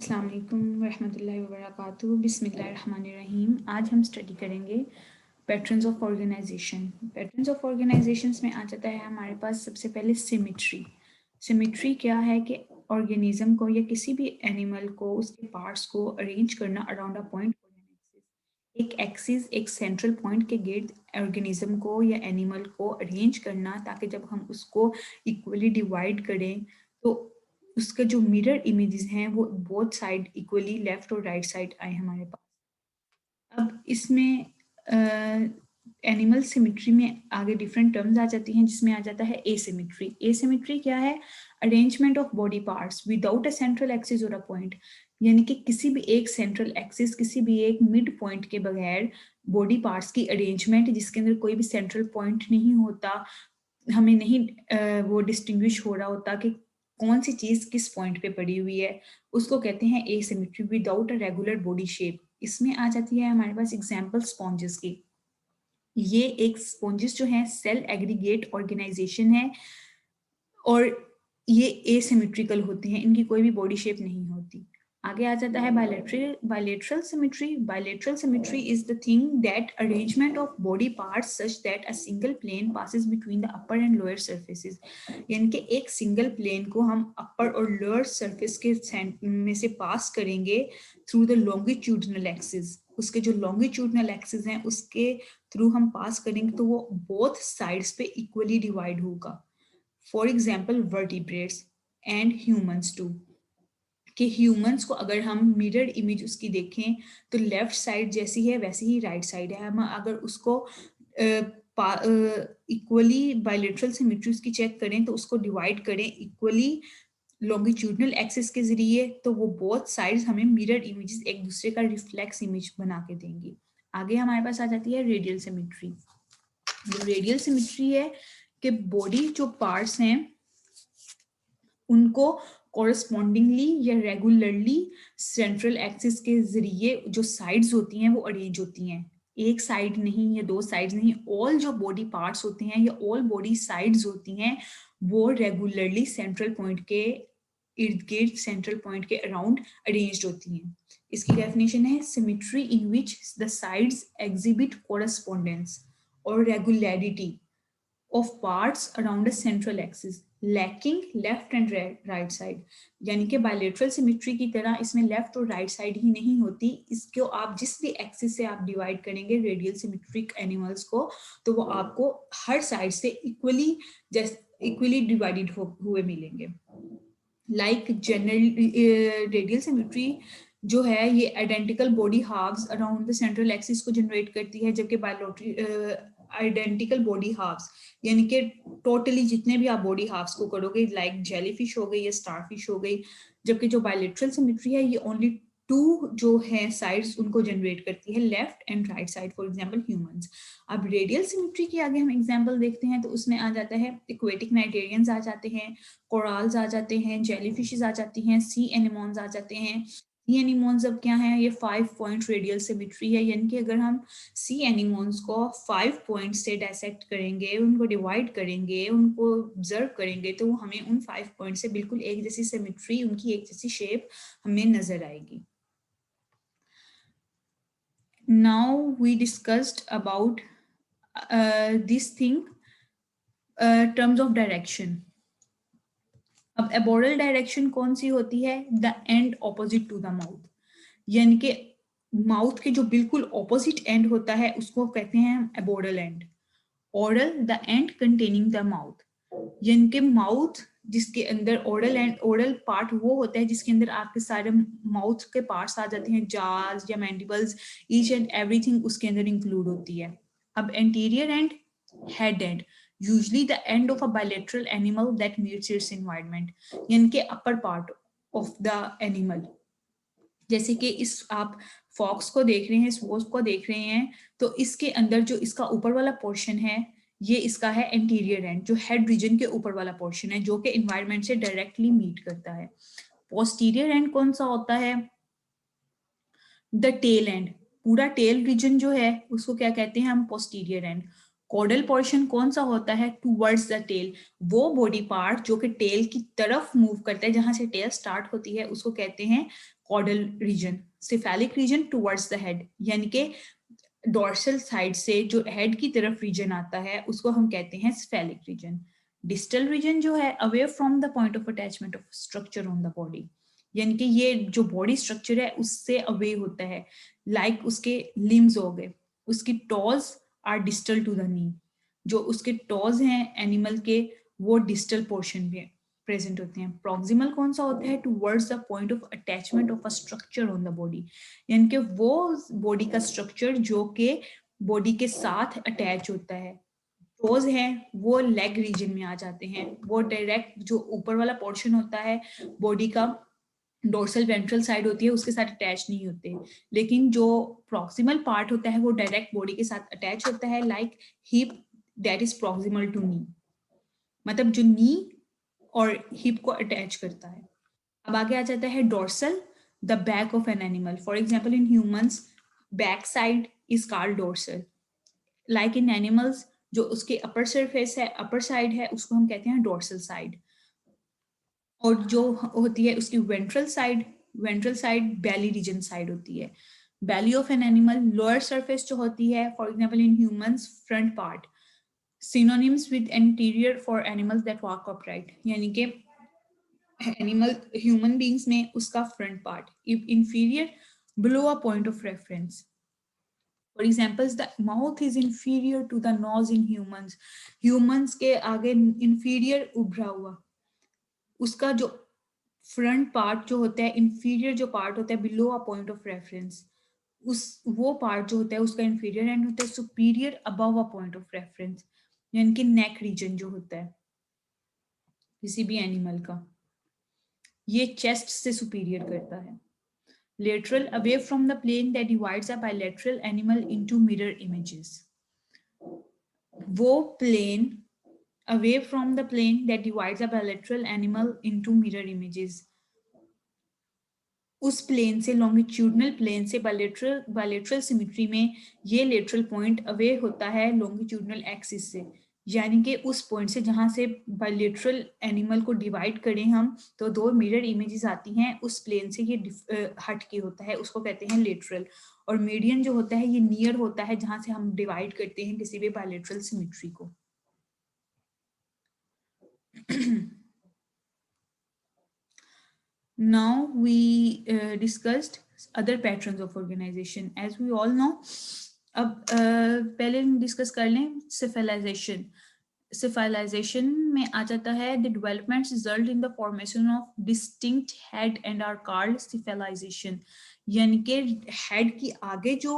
अस्सलाम वालेकुम रहमतुल्लाहि व बरकातुहू। बिस्मिल्लाहिर्रहमानिर्रहीम। आज हम स्टडी करेंगे patterns of organisation. Patterns of organisations में आ जाता है हमारे पास सबसे पहले सिमेट्री। सिमेट्री क्या है कि ऑर्गेनिज्म को या किसी भी एनिमल को उसके पार्ट्स को अरेंज करना अराउंड अ पॉइंट। एक एक्सिस एक सेंट्रल पॉइंट के गिर्द ऑर्गेनिज्म को या एनिमल को अरेंज करना, ताकि जब हम उसको इक्वली डिवाइड करें तो उसके जो मिरर इमेजेस हैं वो बोथ साइड इक्वली लेफ्ट और राइट साइड आए हमारे पास। अब इसमें एनिमल सिमेट्री में आगे डिफरेंट टर्म्स आ जाती हैं, जिसमें आ जाता है एसिमेट्री। एसिमेट्री क्या है? Arrangement of body parts without a central axis और अ पॉइंट, यानी कि किसी भी एक सेंट्रल एक्सिस, किसी भी एक मिड पॉइंट के बगैर बॉडी पार्ट्स की अरेंजमेंट जिसके अंदर कोई भी सेंट्रल पॉइंट नहीं होता, हमें नहीं वो डिस्टिंग्विश हो रहा होता कि कौन सी चीज किस पॉइंट पे पड़ी हुई है, उसको कहते हैं asymmetry without a regular body shape. इसमें आ जाती है हमारे पास एग्जांपल स्पॉन्जेस की। ये एक स्पॉन्जेस जो है सेल एग्रीगेट ऑर्गेनाइजेशन है और ये एसिमेट्रिकल होते हैं, इनकी कोई भी बॉडी शेप नहीं होती। आगे आ जाता है bilateral symmetry. Bilateral symmetry is the thing that arrangement of body parts such that a single plane passes between the upper and lower surfaces, यानी कि एक सिंगल प्लेन को हम अपर और लोअर सरफेस के में से पास करेंगे थ्रू द लॉन्गिट्यूडनल एक्सिस। उसके जो लॉन्गिट्यूडनल एक्सिस हैं उसके थ्रू हम पास करेंगे तो वो बोथ साइड्स पे इक्वली डिवाइड होगा। For example vertebrates and humans too, कि ह्यूमंस को अगर हम मिरर इमेज उसकी देखें तो लेफ्ट साइड जैसी है वैसी ही राइट साइड है। हम अगर उसको इक्वली बायलेटरल सिमेट्री उसकी चेक करें तो उसको डिवाइड करें इक्वली लॉन्गिट्यूडनल एक्सिस के जरिए, तो वो बोथ साइड्स हमें मिरर इमेजेस एक दूसरे का रिफ्लेक्स इमेज बना के देंगी। आगे हमारे पास आ जाती है रेडियल सिमेट्री। जो रेडियल सिमेट्री है कि बॉडी जो पार्ट्स हैं उनको कॉरस्पॉन्डिंगली या रेगुलरली सेंट्रल एक्सिस के जरिए जो साइड्स होती हैं वो अरेंज होती हैं। एक साइड नहीं या दो साइड्स नहीं, ऑल जो बॉडी पार्ट्स होते हैं या ऑल बॉडी साइड्स होती हैं वो रेगुलरली सेंट्रल पॉइंट के इर्द गिर्द, सेंट्रल पॉइंट के अराउंड अरेंज्ड होती हैं। इसकी डेफिनेशन है symmetry in which the sides exhibit correspondence और regularity of parts around a central axis lacking left and right side, यानी कि बायलेटरल सिमेट्री की तरह इसमें लेफ्ट और राइट साइड ही नहीं होती। इसको आप जिस भी एक्सिस से आप डिवाइड करेंगे रेडियल सिमेट्रिक एनिमल्स को, तो वो आपको हर साइड से इक्वली डिवाइडेड हुए मिलेंगे। लाइक जनरल रेडियल सिमेट्री जो है ये identical body halves around the central axis को जनरेट करती है, जबकि बायलेटरल आइडेंटिकल बॉडी हाफ्स यानी कि टोटली जितने भी आप बॉडी हाफ्स को करोगे, लाइक जेलीफिश हो गई या स्टारफिश हो गई, जबकि जो बायलेटरल सिमेट्री है ये ओनली टू जो है साइड्स उनको जनरेट करती है, left and right side, for example humans. अब रेडियल सिमेट्री के आगे हम एग्जांपल देखते हैं तो उसमें आ जाता है एक्वेटिक नाइटेरियंस आ जाते हैं, कोरल्स आ जाते हैं, जेलीफिशेस आ जाती हैं, सी एनिमोन्स आ जाते हैं। सी एनिमोन्स अब क्या है? ये 5 पॉइंट रेडियल सिमेट्री है, यानी कि अगर हम सी एनिमोन्स को 5 पॉइंट से डायसेक्ट करेंगे, उनको डिवाइड करेंगे, उनको ऑब्जर्व करेंगे, तो हमें उन 5 पॉइंट से बिल्कुल एक जैसी सिमेट्री, उनकी एक जैसी शेप हमें नजर आएगी। Now we discussed about this thing, terms of direction. अब एबोरल डायरेक्शन कौन सी होती है? The end opposite to the mouth, यानी कि माउथ के जो बिल्कुल ऑपोजिट एंड होता है उसको कहते हैं aboral end. Oral the end containing the mouth, यानी कि माउथ जिसके अंदर ओरल एंड ओरल पार्ट वो होता है जिसके अंदर आपके सारे माउथ के पार्ट्स आ जाते हैं, जाज या मैंडिबल्स, ईच एंड एवरीथिंग उसके अंदर इंक्लूड होती है। अब anterior and, head and, usually the end of a bilateral animal that meets its environment, यानी कि upper part of the animal। जैसे कि इस आप फॉक्स को देख रहे हैं, स्वॉर्फ को देख रहे हैं, तो इसके अंदर जो इसका ऊपर वाला पोर्शन है ये इसका है एंटीरियर एंड, जो हेड रीजन के ऊपर वाला पोर्शन है जो कि एनवायरनमेंट से डायरेक्टली मीट करता है। पोस्टीरियर एंड कौन सा होता है? द टेल एंड, पूरा टेल रीजन जो है उसको क्या कहते हैं हम? Posterior and. कॉडल पोर्शन कौन सा होता है? टूवर्ड्स द टेल, वो बॉडी पार्ट जो कि टेल की तरफ मूव करता है, जहां से टेल स्टार्ट होती है उसको कहते हैं caudal region. Cephalic region towards the head, यानी कि डोर्सल साइड से जो हेड की तरफ रीजन आता है उसको हम कहते हैं सिफेलिक रीजन। डिस्टल रीजन जो है away from the point of attachment of structure on the body, यानी कि ये जो बॉडी स्ट्रक्चर है उससे अवे होता है, लाइक उसके लिम्स हो गए, उसकी toes are distal to the knee, जो उसके टॉज हैं एनिमल के वो डिस्टल पोर्शन में प्रेजेंट होते हैं। प्रॉक्सिमल कौन सा होता है? Towards the point of attachment of a structure on the body, यानी कि वो बॉडी का स्ट्रक्चर जो कि बॉडी के साथ अटैच होता है। टोज है वो लेग रीजन में आ जाते हैं, वो डायरेक्ट जो ऊपर वाला पोर्शन होता है बॉडी का डोर्सल वेंट्रल साइड होती है उसके साथ अटैच नहीं होते, लेकिन जो प्रॉक्सिमल पार्ट होता है वो डायरेक्ट बॉडी के साथ अटैच होता है, like hip that is proximal to knee, मतलब जो नी और हिप को अटैच करता है। अब आगे आ जाता है dorsal, the back of an animal, for example in humans back side is called dorsal, like in animals जो उसके अपर सरफेस है, अपर साइड है, उसको हम कहते हैं डोर्सल साइड। और जो होती है उसकी ventral side belly region side होती है। Belly of an animal lower surface जो होती है, for example in humans front part, synonyms with anterior for animals that walk upright, यानी कि एनिमल ह्यूमन बींग्स में उसका front part, inferior below a point of reference. For examples, the mouth is inferior to the nose in humans. Humans के आगे inferior उभरा हुआ, उसका जो फ्रंट पार्ट जो होता है, इंफीरियर जो पार्ट होता है below a point of reference, उस वो पार्ट जो होता है उसका इंफीरियर एंड होता है, superior above a point of reference, यानी कि नेक रीजन जो होता है किसी भी एनिमल का, ये चेस्ट से सुपीरियर करता है। Lateral, away from the plane that divides a bilateral animal into mirror images. वो plane away from the plane that divides a bilateral animal into mirror images. उस प्लेन से, लॉन्गिट्यूडनल प्लेन से bilateral symmetry में ये lateral point away होता है longitudinal axis से, यानी कि उस पॉइंट से जहां से बायलेटरल एनिमल को डिवाइड करें हम तो दो मिरर इमेजेस आती हैं, उस प्लेन से ये हट के होता है, उसको कहते हैं लेटरल। और मीडियन जो होता है ये नियर होता है जहां से हम डिवाइड करते हैं किसी भी बायलेटरल सिमेट्री को। Now we discussed other patterns of organization. As we all know, अब पहले हम डिस्कस कर लें सिफिलाइजेशन। सिफिलाइजेशन में आ जाता है the developments result in the formation of distinct head and are called cephalization, यानी कि हेड की आगे जो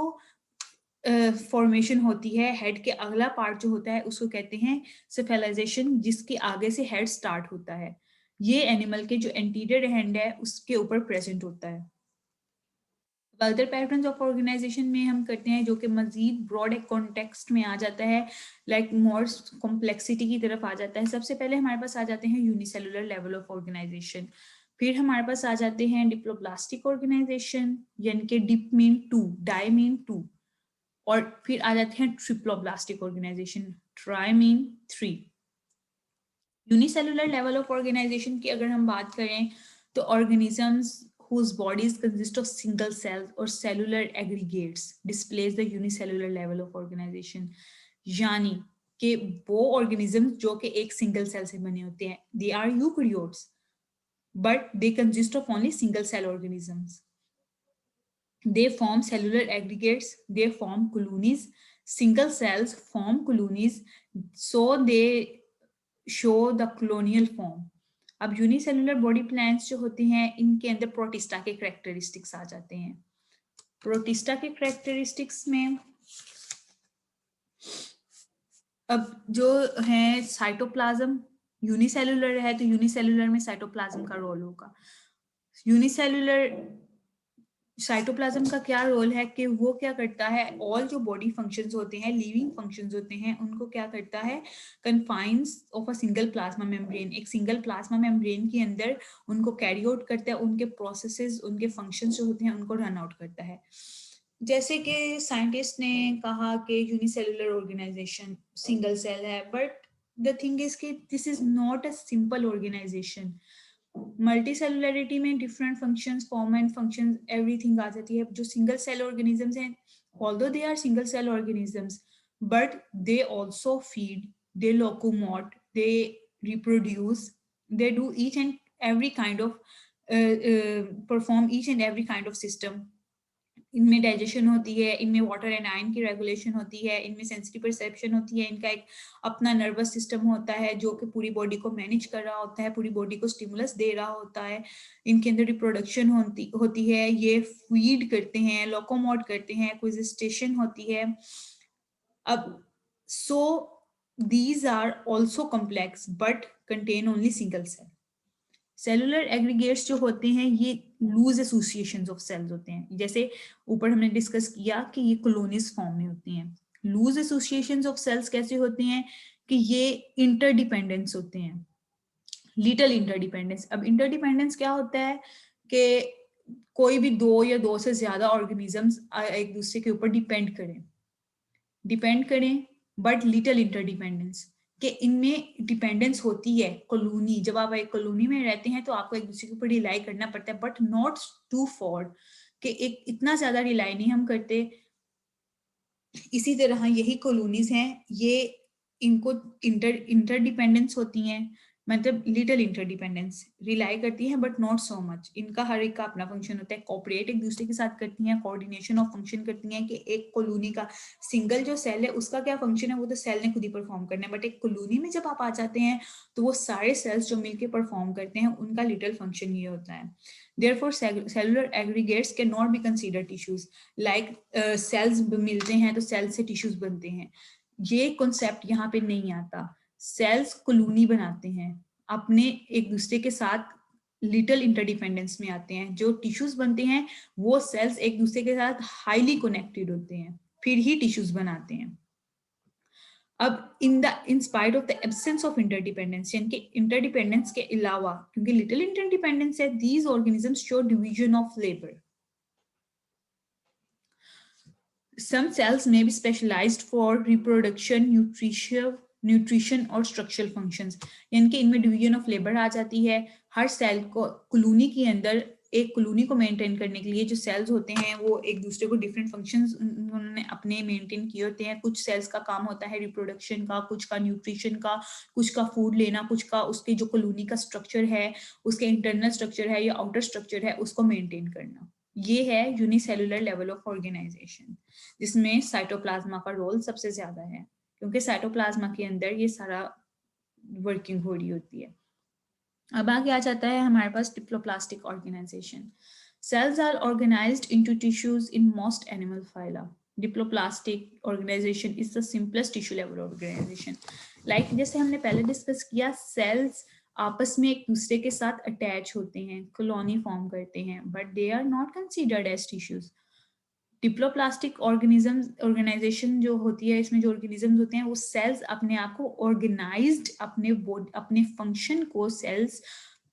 फॉर्मेशन होती है, हेड के अगला पार्ट जो होता है उसको कहते हैं सिफिलाइजेशन, जिसके आगे से हेड स्टार्ट होता है। ये एनिमल के जो एंटीरियर हैंड है उसके ऊपर प्रेजेंट होता है। अदर पैटर्न्स ऑफ ऑर्गेनाइजेशन में हम करते हैं जो कि मजीद ब्रॉड एक कॉन्टेक्स्ट में आ जाता है, लाइक मोर कॉम्प्लेक्सिटी की तरफ आ जाता है। सबसे पहले हमारे पास आ जाते हैं यूनिसेलुलर लेवल ऑफ ऑर्गेनाइजेशन, फिर हमारे पास आ जाते हैं डिप्लोब्लास्टिक ऑर्गेनाइजेशन, यानी कि dip mean two, di mean two, और फिर आ जाते हैं triploblastic organisation, tri mean three. Unicellular level of organisation की अगर हम बात करें तो organisms whose bodies consist of single cells or cellular aggregates displays the unicellular level of organization, यानी कि वो ऑर्गेनिजम्स जो कि एक सिंगल सेल से बने होते हैं, they are eukaryotes but they consist of only single cell organisms. They form cellular aggregates, they form colonies, single cells form colonies, so they show the colonial form. अब unicellular body plans जो होते हैं इनके अंदर protista के characteristics आ जाते हैं। Protista के करेक्टरिस्टिक्स में अब जो है साइटोप्लाज्म, यूनिसेलुलर है तो यूनिसेलुलर में साइटोप्लाज्म का रोल होगा। यूनिसेलुलर साइटोप्लाज्म का क्या रोल है कि वो क्या करता है, ऑल जो बॉडी फंक्शंस होते हैं, लिविंग फंक्शंस होते हैं, उनको क्या करता है, confines of a single plasma membrane, एक सिंगल प्लाज्मा मेम्ब्रेन के अंदर उनको कैरी आउट करता है, उनके प्रोसेसेस, उनके फंक्शंस जो होते हैं उनको रन आउट करता है। जैसे कि साइंटिस्ट ने कहा कि यूनिसेलुलर ऑर्गेनाइजेशन सिंगल सेल है, बट द थिंग इज कि this is not a simple organisation. Multicellularity में different functions, form and functions, everything आ जाती है। जो सिंगल सेल ऑर्गेनिजम्स हैं, although they are single cell organisms, but they also feed, they locomote, they reproduce, they do each and every kind of perform each and every kind of system। इनमें digestion होती है, इनमें water and ion की regulation होती है, इनमें sensitive perception होती है, इनका एक अपना नर्वस सिस्टम होता है जो कि पूरी बॉडी को मैनेज कर रहा होता है, पूरी बॉडी को स्टिमुलस दे रहा होता है। इनके अंदर रिप्रोडक्शन होती है, ये फीड करते हैं, लोकोमोट करते हैं, एक्विजिस्टेशन होती है। अब so these are also complex but contain only single cell. Cellular aggregates जो होते हैं ये लूज एसोसिएशंस ऑफ सेल्स होते हैं। जैसे ऊपर हमने डिस्कस किया कि ये कॉलोनीज फॉर्म में होती हैं। लूज एसोसिएशंस ऑफ सेल्स कैसे होते हैं कि ये इंटरडिपेंडेंस होते हैं, लिटिल इंटरडिपेंडेंस। अब इंटरडिपेंडेंस क्या होता है कि कोई भी दो या दो से ज्यादा ऑर्गेनिजम्स एक दूसरे के ऊपर डिपेंड करें बट लिटिल इंटरडिपेंडेंस, कि इनमें डिपेंडेंस होती है। कॉलोनी, जब आप एक कॉलोनी में रहते हैं तो आपको एक दूसरे के ऊपर रिलाई करना पड़ता है, बट नॉट टू फॉर, कि एक इतना ज्यादा रिलाई नहीं हम करते। इसी तरह यही कॉलोनीज हैं, ये इनको इंटरडिपेंडेंस होती हैं, मतलब लिटिल इंटरडिपेंडेंस, रिलाई करती हैं बट नॉट सो मच। इनका हर एक का अपना फंक्शन होता है, कोऑपरेट एक दूसरे के साथ करती हैं, कोऑर्डिनेशन ऑफ फंक्शन करती हैं। कि एक कॉलोनी का सिंगल जो सेल है उसका क्या फंक्शन है वो तो सेल ने खुद ही परफॉर्म करना है, बट एक कॉलोनी में जब आप आ जाते हैं तो वो सारे सेल्स जो मिलकर परफॉर्म करते हैं उनका लिटिल फंक्शन ये होता है। Therefore, cellular aggregates cannot be considered tissues. Like cells मिलते हैं तो सेल से टिश्यूज बनते हैं, ये कॉन्सेप्ट यहाँ पे नहीं आता। सेल्स कॉलोनी बनाते हैं, अपने एक दूसरे के साथ लिटिल इंटरडिपेंडेंस में आते हैं। जो टिश्यूज बनते हैं वो सेल्स एक दूसरे के साथ हाईली कनेक्टेड होते हैं, फिर ही टिश्यूज बनाते हैं। अब in spite of the absence of interdependence, यानी कि इंटरडिपेंडेंस के अलावा, क्योंकि लिटिल इंटरडिपेंडेंस है, these organisms show division of labour. Some cells may be specialized for reproduction, nutrition और structural functions, यानी कि इनमें डिवीजन ऑफ लेबर आ जाती है। हर सेल को कॉलोनी के अंदर, एक कॉलोनी को मेंटेन करने के लिए जो सेल्स होते हैं वो एक दूसरे को डिफरेंट फंक्शंस उन्होंने अपने मेंटेन किए होते हैं। कुछ सेल्स का काम होता है रिप्रोडक्शन का, कुछ का न्यूट्रिशन का, कुछ का फूड लेना, कुछ का उसके जो कॉलोनी का स्ट्रक्चर है, उसके इंटरनल स्ट्रक्चर है या आउटर स्ट्रक्चर है, उसको मेंटेन करना। ये है यूनिसेलुलर लेवल ऑफ ऑर्गेनाइजेशन, जिसमें साइटोप्लाज्मा का रोल सबसे ज्यादा है, क्योंकि साइटोप्लाज्मा के अंदर ये सारा वर्किंग हो रही होती है। अब आगे आ जाता है हमारे पास diploblastic organisation. Cells are organised into tissues in most animal phyla. Diploblastic organisation is the simplest tissue level organisation. Like जैसे हमने पहले डिस्कस किया, सेल्स आपस में एक दूसरे के साथ अटैच होते हैं, कॉलोनी फॉर्म करते हैं, but they are not considered as tissues. Diploblastic organisation जो होती है, इसमें जो ऑर्गेनिजम्स होते हैं वो सेल्स अपने आप को ऑर्गेनाइज्ड, अपने फंक्शन को, सेल्स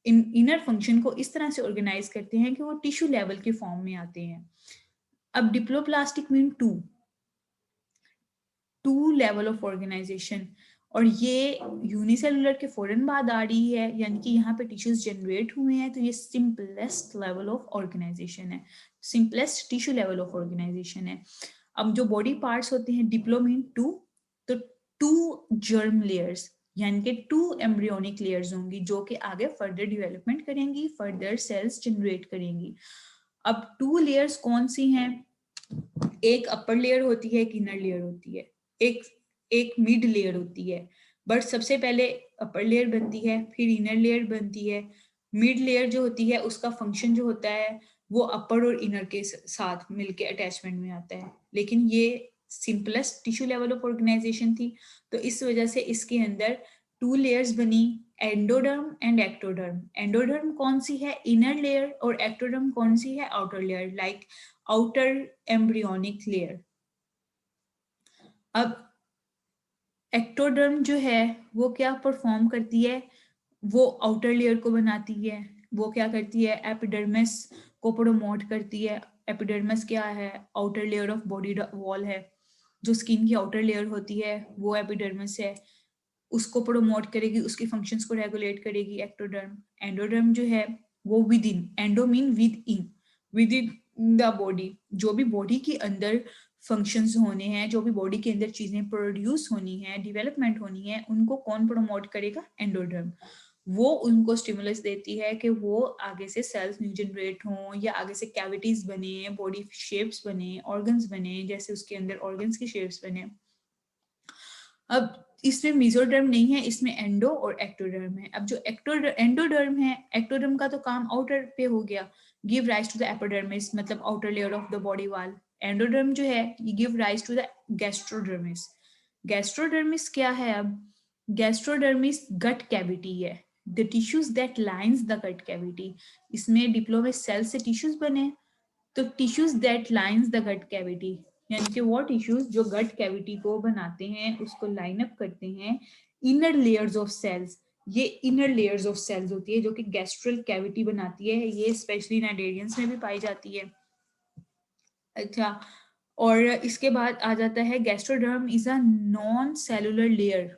इनर फंक्शन को इस तरह से ऑर्गेनाइज करते हैं कि वो टिश्यू लेवल के फॉर्म में आते हैं। अब diploblastic mean two level of organisation, और ये यूनिसेलुलर के फौरन बाद आ रही है, यानी कि यहाँ पे टिश्यूज जनरेट हुए हैं, तो ये सिंपलेस्ट लेवल ऑफ ऑर्गेनाइजेशन है, simplest tissue level of organisation है। अब जो बॉडी पार्ट्स होते हैं, डिप्लो मीन टू, तो टू जर्म लेयर्स यानी कि टू एम्ब्रियोनिक लेयर्स होंगी जो कि आगे फर्दर डेवलपमेंट करेंगी, फर्दर सेल्स जनरेट करेंगी। अब टू लेयर्स कौन सी हैं? एक अपर लेयर होती है, एक इनर लेयर होती है, एक मिड लेयर होती है। बट सबसे पहले अपर लेयर बनती है, फिर इनर लेयर बनती है। मिड लेयर जो होती है उसका फंक्शन जो होता है वो अपर और इनर के साथ मिलके अटैचमेंट में आता है, लेकिन ये simplest tissue level of organisation थी, तो इस वजह से इसके अंदर टू लेयर्स बनी, एंडोडर्म एंड एक्टोडर्म। एंडोडर्म कौन सी है? इनर लेयर, और एक्टोडर्म कौन सी है? Outer layer, like outer embryonic layer. अब एक्टोडर्म जो है वो क्या परफॉर्म करती है? वो आउटर लेयर को बनाती है। वो क्या करती है? एपिडर्मिस को प्रोमोट करती है, एपिडर्मिस क्या है, outer layer of body wall है, जो स्किन की आउटर लेयर होती है वो एपिडर्मिस है, उसको प्रोमोट करेगी, उसकी फंक्शंस को रेगुलेट करेगी एक्टोडर्म। एंडोडर्म जो है वो with in, endo mean with in the body, जो भी बॉडी के अंदर फंक्शंस होने हैं, जो भी बॉडी के अंदर चीजें प्रोड्यूस होनी है, डेवलपमेंट होनी है, उनको कौन प्रोमोट करेगा, एंडोडर्म। वो उनको स्टिमुलस देती है कि वो आगे से सेल्स न्यू जनरेट हों या आगे से कैविटीज बने, बॉडी शेप्स बने, ऑर्गन्स बने, जैसे उसके अंदर ऑर्गन्स की शेप्स बने। अब इसमें मेसोडर्म नहीं है, इसमें एंडो और एक्टोडर्म है। अब जो एंडोडर्म है, एक्टोडर्म का तो काम आउटर पे हो गया, give rise to the epidermis, मतलब outer layer of the body wall. Endoderm जो है ये give rise to the gastrodermis. Gastrodermis क्या है? अब गैस्ट्रोडर्मिस गट कैविटी है, the tissues that lines the gut cavity. इसमें डिप्लोमे सेल से टिश्यूज बने, तो tissues that lines the gut cavity, यानी कि वो टिश्यूज जो गट कैविटी को बनाते हैं, उसको लाइन अप करते हैं, इनर लेयर्स ऑफ सेल्स। ये इनर लेयर्स ऑफ सेल्स होती है जो कि गैस्ट्रल कैविटी बनाती है, ये स्पेशली नाइडेरियंस में भी पाई जाती है। अच्छा, और इसके बाद आ जाता है gastroderm is a non cellular layer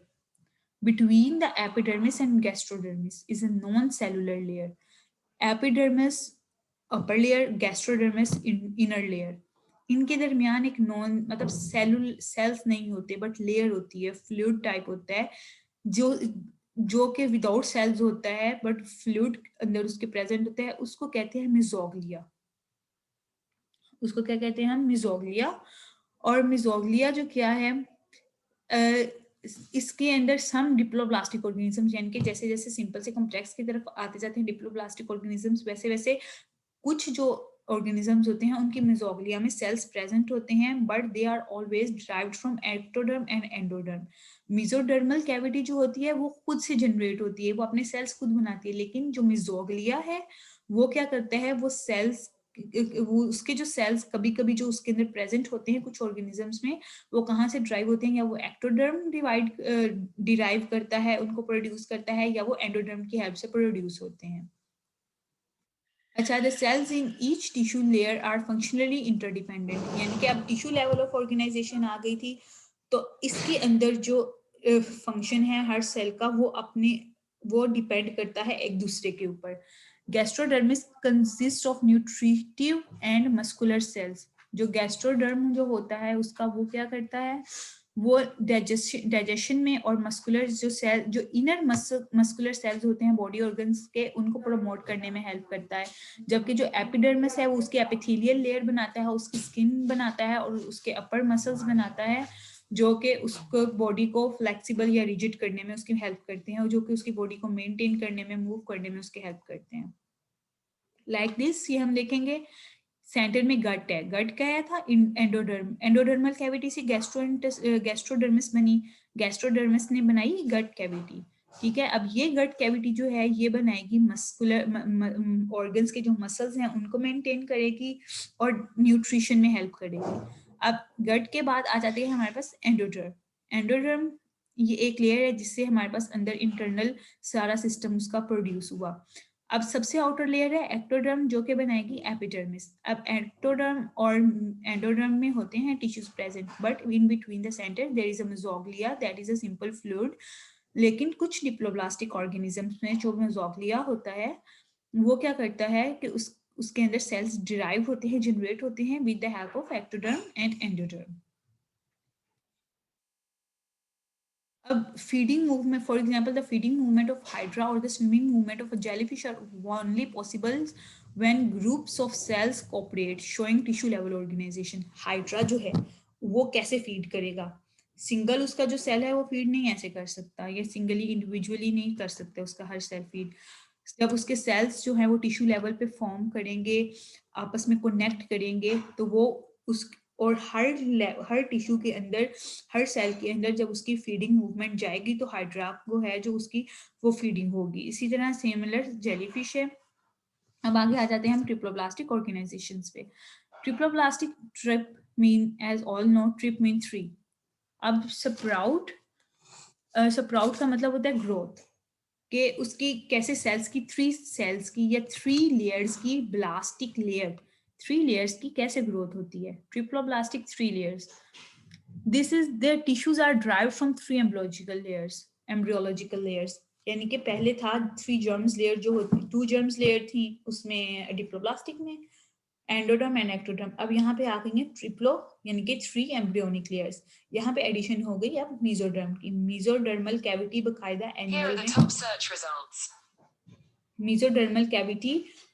between the epidermis and gastrodermis, is a non-cellular layer. Epidermis upper layer, gastrodermis inner layer. इनके दरमियान एक नॉन मतलब सेल्स नहीं होते बट लेयर होती है, फ्लूइड टाइप होता है, जो जो कि विदाउट सेल्स होता है बट फ्लूइड अंदर उसके प्रेजेंट होता है, उसको कहते हैं मिजोग्लिया। उसको क्या कहते हैं हम? मिजोग्लिया। और मिजोग्लिया जो क्या है, इसके अंदर सम डिप्लोब्लास्टिक ऑर्गेनिजम्स, यानी कि जैसे जैसे सिंपल से कॉम्प्लेक्स की तरफ आते जाते हैं डिप्लोब्लास्टिक ऑर्गेनिजम्स, वैसे वैसे कुछ जो ऑर्गेनिजम्स होते हैं उनकी मिजोग्लिया में सेल्स प्रेजेंट होते हैं, but they are always derived from ectoderm and endoderm. Mesodermal cavity जो होती है वो खुद से जनरेट होती है, वो अपने सेल्स खुद बनाती है, लेकिन जो मिजोग्लिया है वो क्या करता है, वो सेल्स, वो उसके जो सेल्स कभी कभी जो उसके अंदर प्रेजेंट होते हैं कुछ ऑर्गेनिजम्स में, वो कहाँ से ड्राइव होते हैं, या वो एक्टोडर्म डिराइव करता है, उनको प्रोड्यूस करता है, या वो एंडोडर्म की हेल्प से प्रोड्यूस होते हैं। अच्छा, the cells in each tissue layer are functionally interdependent, यानी कि अब टिश्यू लेवल ऑफ ऑर्गेनाइजेशन आ गई थी, तो इसके अंदर जो फंक्शन है हर सेल का वो डिपेंड करता है एक दूसरे के ऊपर। Gastrodermis consist of nutritive and muscular cells. जो गैस्ट्रोडर्म जो होता है उसका वो क्या करता है, वो डाइजेशन में और मस्कुलर जो सेल, जो इनर मस्कुलर सेल्स होते हैं बॉडी ऑर्गन्स के, उनको प्रमोट करने में हेल्प करता है। जबकि जो एपिडर्मिस है वो उसकी एपिथेलियल लेयर बनाता है, उसकी स्किन बनाता है और उसके अपर मसल्स बनाता है, जो कि उसको बॉडी को फ्लेक्सिबल या रिजिड करने में उसकी हेल्प करते हैं, और जो कि उसकी बॉडी को मेंटेन करने में, मूव करने में उसकी हेल्प करते हैं। लाइक दिस, ये हम देखेंगे सेंटर में गट है, गट क्या था, एंडोडर्मल कैविटी से गैस्ट्रोडर्मिस बनी, गैस्ट्रोडर्मिस ने बनाई गट कैविटी। ठीक है, अब ये गट कैविटी जो है ये बनाएगी मस्कुलर ऑर्गन्स के जो मसल्स हैं उनको मेंटेन करेगी और न्यूट्रिशन में हेल्प करेगी। अब गट के बाद आ जाते हैं हमारे पास एंडोडर्म। एंडोडर्म ये एक लेयर है जिससे हमारे पास अंदर इंटरनल सारा सिस्टम उसका प्रोड्यूस हुआ। अब सबसे आउटर लेयर है एक्टोडर्म, जो कि बनाएगी एपिडर्मिस। अब एक्टोडर्म और एंडोडर्म में होते हैं tissues present, but in between the centre there is a mesoglea that is a simple fluid. लेकिन कुछ डिप्लोब्लास्टिक ऑर्गेनिजम्स में जो मेसोग्लिया होता है वो क्या करता है कि उसके अंदर सेल्स डिराइव होते हैं, जनरेट होते हैं with the help of ectoderm and endoderm. अब feeding movement, for example the feeding movement of hydra और the swimming movement of a jellyfish are only possible when groups of cells cooperate, showing tissue level organisation. Hydra जो है वो कैसे feed करेगा? Single उसका जो cell है वो फीड नहीं ऐसे कर सकता, या सिंगली इंडिविजुअली नहीं कर सकता उसका हर सेल फीड। जब उसके सेल्स जो है वो टिश्यू लेवल पे फॉर्म करेंगे, आपस में कनेक्ट करेंगे, तो वो उस और हर टिश्यू के अंदर, हर सेल के अंदर जब उसकी फीडिंग मूवमेंट जाएगी तो हाइड्रा वो है जो उसकी वो फीडिंग होगी। इसी तरह सिमिलर जेलीफिश है। अब आगे आ जाते हैं हम ट्रिप्लोब्लास्टिक ऑर्गेनाइजेशंस पे। Triploblastic, trip mean as all know trip mean three. अब स्प्राउट का मतलब होता है ग्रोथ, कि उसकी कैसे सेल्स की थ्री सेल्स की या थ्री लेयर्स की ब्लास्टिक लेयर, थ्री लेयर्स की कैसे ग्रोथ होती है. Triploblastic three layers. This is their tissues are derived from three embryological layers. यानी कि पहले था थ्री जर्म्स लेयर जो होती, टू जर्म्स लेयर थी उसमें डिप्लोब्लास्टिक में, एंडोडर्म एंड एक्टोडर्म. अब यहाँ पे आ गई है ट्रिप्लो यानी कि थ्री एम्ब्रियोनिक लेयर्स. यहाँ पे एडिशन हो गई अब मीजोडर्म की. मीजोडर्मल कैविटी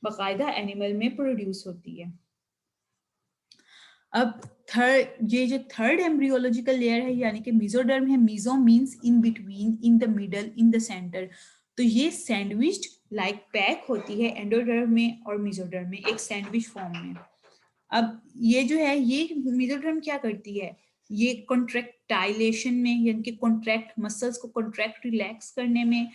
बकायदा एनिमल में प्रोड्यूस होती है. अब ये जो थर्ड एम्ब्रियोलॉजिकल लेयर है यानी कि मीजोडर्म है. Meso means in between, in the middle, in the centre. तो ये सैंडविच्ड लाइक पैक होती है एंडोडर्म में और मीजोडर्म में, एक सैंडविच फॉर्म में. अब ये जो है ये मीजोडर्म क्या करती है, ये कॉन्ट्रैक्टाइलेशन में यानी कि कॉन्ट्रैक्ट मसल्स को कॉन्ट्रैक्ट रिलैक्स करने में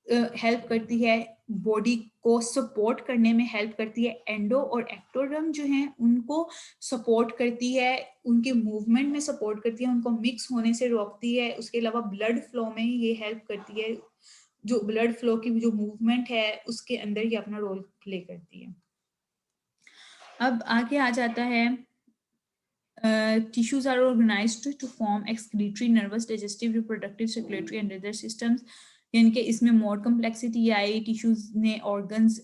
हेल्प करती है, बॉडी को सपोर्ट करने में हेल्प करती है. एंडो और एक्टोडर्म जो हैं उनको सपोर्ट करती है, उनके मूवमेंट में सपोर्ट करती है, उनको मिक्स होने से रोकती है. उसके अलावा ब्लड फ्लो में ये हेल्प करती है, जो ब्लड फ्लो की जो मूवमेंट है उसके अंदर ये अपना रोल प्ले करती है. अब आगे आ जाता है tissues are organized to form excretory, nervous, digestive, reproductive, circulatory and other systems. यानी कि इसमें मोर कम्प्लेक्सिटी आई, टिश्यूज ने ऑर्गन्स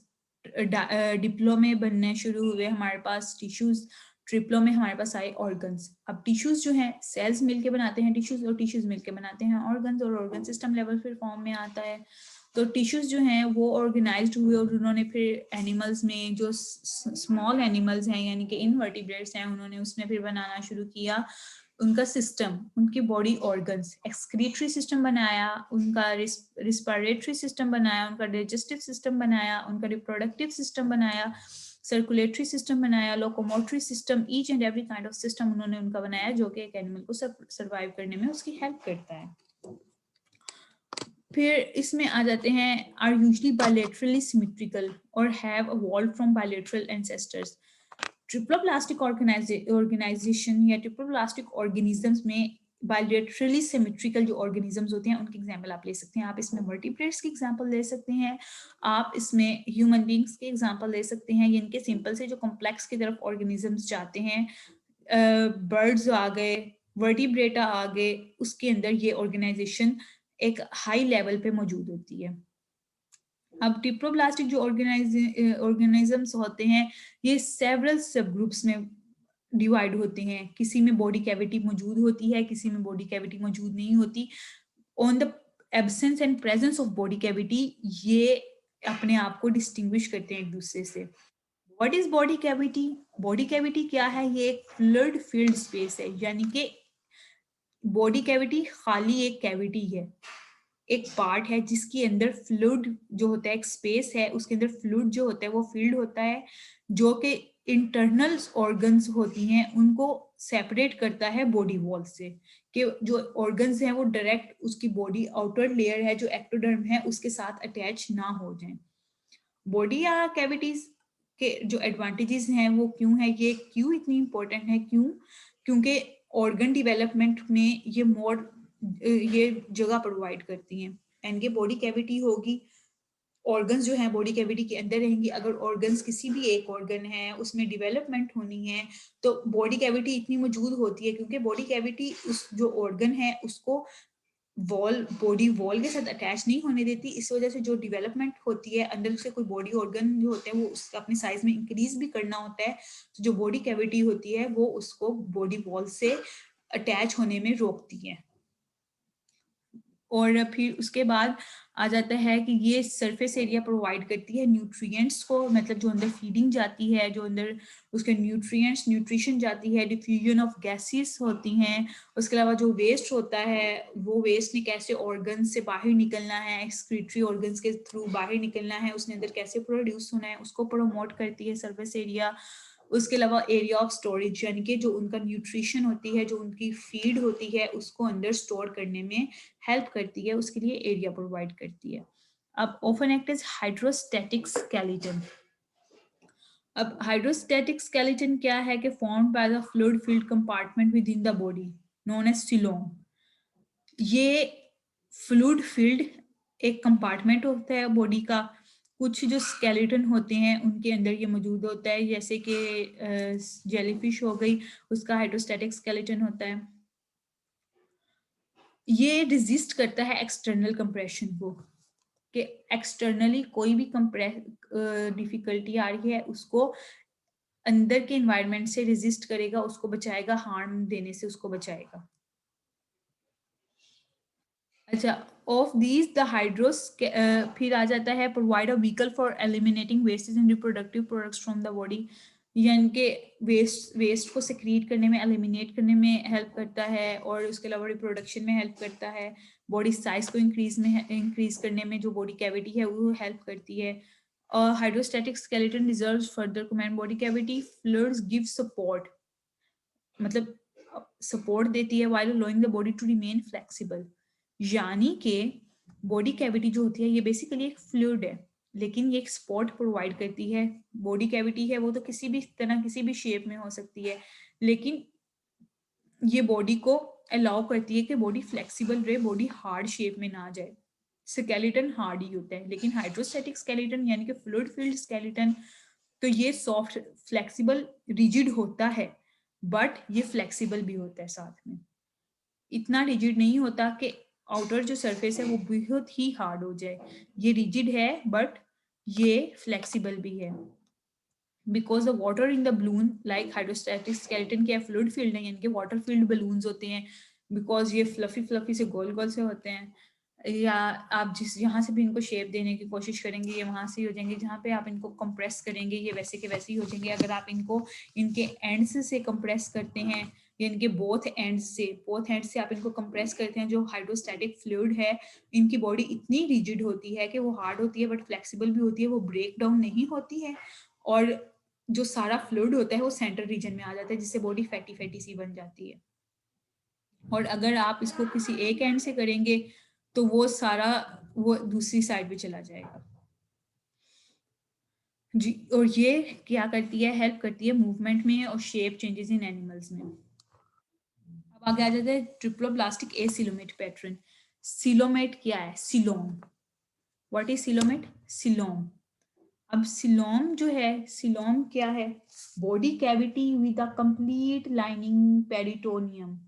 डिप्लो में बनने शुरू हुए हमारे पास टिश्यूज, ट्रिप्लो में हमारे पास आए ऑर्गन्स. अब टिश्यूज जो हैं सेल्स मिलके बनाते हैं टिश्यूज और टिश्यूज मिलके बनाते हैं ऑर्गन्स और ऑर्गन सिस्टम लेवल फिर फॉर्म में आता है. तो टिश्यूज जो हैं वो ऑर्गेनाइज्ड हुए और उन्होंने फिर एनिमल्स में जो स्मॉल एनिमल्स हैं यानी कि इनवर्टिब्रेट्स हैं उन्होंने उसमें फिर बनाना शुरू किया उनका सिस्टम, उनकी बॉडी ऑर्गन्स. एक्सक्रीटरी सिस्टम बनाया, उनका रिस्पिरेटरी सिस्टम बनाया, उनका डाइजेस्टिव सिस्टम बनाया, उनका रिप्रोडक्टिव सिस्टम बनाया, सर्कुलेटरी सिस्टम बनाया, locomotory system. Each and every kind of system उन्होंने उनका बनाया जो कि एक एनिमल को सर्वाइव करने में उसकी हेल्प करता है. फिर इसमें आ जाते हैं आर यूजली बायलेटरली सिमेट्रिकल और have evolved from bilateral ancestors. Triploblastic organisation या ट्रिप्लोप्लास्टिक ऑर्गेनिजम्स में बायलेटरली सिमेट्रिकल जो ऑर्गेनिजम्स होते हैं उनके एग्जांपल आप ले सकते हैं. आप इसमें वर्टिब्रेट्स के एग्जांपल ले सकते हैं, आप इसमें ह्यूमन बींग्स के एग्जांपल ले सकते हैं. इनके सिंपल से जो कॉम्प्लेक्स की तरफ ऑर्गेनिजम्स जाते हैं, बर्ड्स आ गए, वर्टिब्रेटा आ गए, उसके अंदर ये ऑर्गेनाइजेशन एक हाई लेवल पे मौजूद होती है. अब ट्रिप्लोब्लास्टिक जो ऑर्गेनिजम्स होते हैं ये सेवरल सब ग्रुप्स में डिवाइड होते हैं. किसी में बॉडी कैविटी मौजूद होती है, किसी में बॉडी कैविटी मौजूद नहीं होती. On the absence and presence of body cavity ये अपने आप को डिस्टिंग्विश करते हैं एक दूसरे से. What is body cavity? Body cavity क्या है? ये एक फ्लूइड फील्ड स्पेस है. यानी कि बॉडी कैविटी खाली एक कैविटी है, एक पार्ट है जिसके अंदर फ्लूइड जो होता है, एक स्पेस है उसके अंदर फ्लूइड जो होता है वो फील्ड होता है जो कि इंटरनल ऑर्गन्स होती हैं उनको सेपरेट करता है बॉडी वॉल से. कि जो ऑर्गन्स हैं वो डायरेक्ट उसकी बॉडी आउटर लेयर है जो एक्टोडर्म है उसके साथ अटैच ना हो जाए. बॉडी या कैविटीज के जो एडवांटेजेस हैं वो क्यों है, ये क्यों इतनी इंपॉर्टेंट है, क्योंकि ऑर्गन डेवलपमेंट में ये जगह प्रोवाइड करती हैं. इनके बॉडी कैविटी होगी, ऑर्गन्स जो हैं बॉडी कैविटी के अंदर रहेंगी. अगर ऑर्गन्स किसी भी एक ऑर्गन है उसमें डेवलपमेंट होनी है तो बॉडी कैविटी इतनी मौजूद होती है क्योंकि बॉडी कैविटी उस जो ऑर्गन है उसको बॉडी वॉल के साथ अटैच नहीं होने देती. इस वजह से जो डेवलपमेंट होती है अंदर से कोई बॉडी ऑर्गन जो होते हैं वो उसका अपने साइज में इंक्रीज भी करना होता है तो जो बॉडी कैविटी होती है वो उसको बॉडी वॉल से अटैच होने में रोकती है. और फिर उसके बाद आ जाता है कि ये सरफेस एरिया प्रोवाइड करती है न्यूट्रिएंट्स को, मतलब जो अंदर फीडिंग जाती है, जो अंदर उसके न्यूट्रिशन जाती है, डिफ्यूजन ऑफ गैसेस होती हैं. उसके अलावा जो वेस्ट होता है वो वेस्ट ने कैसे ऑर्गन से बाहर निकलना है, एक्सक्रीटरी ऑर्गन्स के थ्रू बाहर निकलना है, उसने अंदर कैसे प्रोड्यूस होना है उसको प्रमोट करती है सरफेस एरिया. उसके अलावा एरिया ऑफ स्टोरेज यानी कि जो उनका न्यूट्रिशन होती है, जो उनकी फीड होती है उसको अंदर स्टोर करने में हेल्प करती है, उसके लिए एरिया प्रोवाइड करती है. अब often act as hydrostatic skeleton. अब हाइड्रोस्टैटिक स्केलेटन क्या है कि formed by the fluid field compartment within the body known as coelom. ये फ्लूइड फील्ड एक कंपार्टमेंट होता है बॉडी का, कुछ जो स्केलेटन होते हैं उनके अंदर ये मौजूद होता है, जैसे कि जेलीफिश हो गई, उसका हाइड्रोस्टैटिक स्केलेटन होता है। ये रेजिस्ट करता है एक्सटर्नल कंप्रेशन को, कि एक्सटर्नली कोई भी डिफिकल्टी आ रही है उसको अंदर के एनवायरनमेंट से रेजिस्ट करेगा, उसको बचाएगा, हार्म देने से उसको बचाएगा। अच्छा, ऑफ दीज द हाइड्रोस फिर आ जाता है provide a vehicle for eliminating wastage and reproductive products from the body, यानी कि वेस्ट को सेक्रीट करने में, एलिमिनेट करने में हेल्प करता है, और उसके अलावा रिप्रोडक्शन में हेल्प करता है, बॉडी साइज को इंक्रीज करने में जो बॉडी कैविटी है वो हेल्प करती है। Hydrostatic skeleton reserves further command body cavity, fluids give support, मतलब सपोर्ट देती है while allowing the body to remain flexible, यानी कि बॉडी कैविटी जो होती है ये बेसिकली एक फ्लूइड है, लेकिन ये एक सपोर्ट प्रोवाइड करती है। बॉडी कैविटी है वो तो किसी भी तरह किसी भी शेप में हो सकती है, लेकिन ये बॉडी को अलाउ करती है कि बॉडी फ्लेक्सिबल रहे, बॉडी हार्ड शेप में ना जाए। स्केलेटन हार्ड ही होता है, लेकिन हाइड्रोस्टैटिक स्केलेटन यानी कि फ्लूइड फिल्ड स्केलेटन तो ये सॉफ्ट, फ्लेक्सिबल, रिजिड होता है, बट ये फ्लेक्सिबल भी होता है साथ में। इतना रिजिड नहीं होता कि आउटर जो सरफेस है वो बहुत ही हार्ड हो जाए, ये रिजिड है बट ये फ्लेक्सिबल भी है। Because the water in the balloon like hydrostatic skeleton के फ्लूइड फील्ड है, यानी कि वाटर फील्ड बलून्स होते हैं, बिकॉज ये फ्लफी फ्लफी से गोल गोल से होते हैं, या आप जिस जहाँ से भी इनको शेप देने की कोशिश करेंगे ये वहां से ही हो जाएंगे, जहाँ पे आप इनको कंप्रेस करेंगे ये वैसे के वैसे ही हो जाएंगे। अगर आप इनको इनके एंड्स से कंप्रेस करते हैं, या इनके बोथ एंड्स से आप इनको कंप्रेस करते हैं, जो हाइड्रोस्टैटिक फ्लूइड है इनकी बॉडी इतनी रिजिड होती है कि वो हार्ड होती है बट फ्लेक्सिबल भी होती है, वो ब्रेक डाउन नहीं होती है, और जो सारा फ्लूइड होता है वो सेंट्रल रीजन में आ जाता है, जिससे बॉडी फैटी फैटी सी बन जाती है। और अगर आप इसको किसी एक एंड से करेंगे तो वो सारा वो दूसरी साइड पे चला जाएगा जी। और ये क्या करती है, हेल्प करती है मूवमेंट में और शेप चेंजेस इन एनिमल्स में। अब आगे आ जाते हैं ट्रिप्लोब्लास्टिक एसिलोमेट पैटर्न। सिलोमेट क्या है? Coelom. What is coelomate? Coelom. अब सिलोम जो है, सिलोम क्या है? Body cavity with a complete lining peritoneum.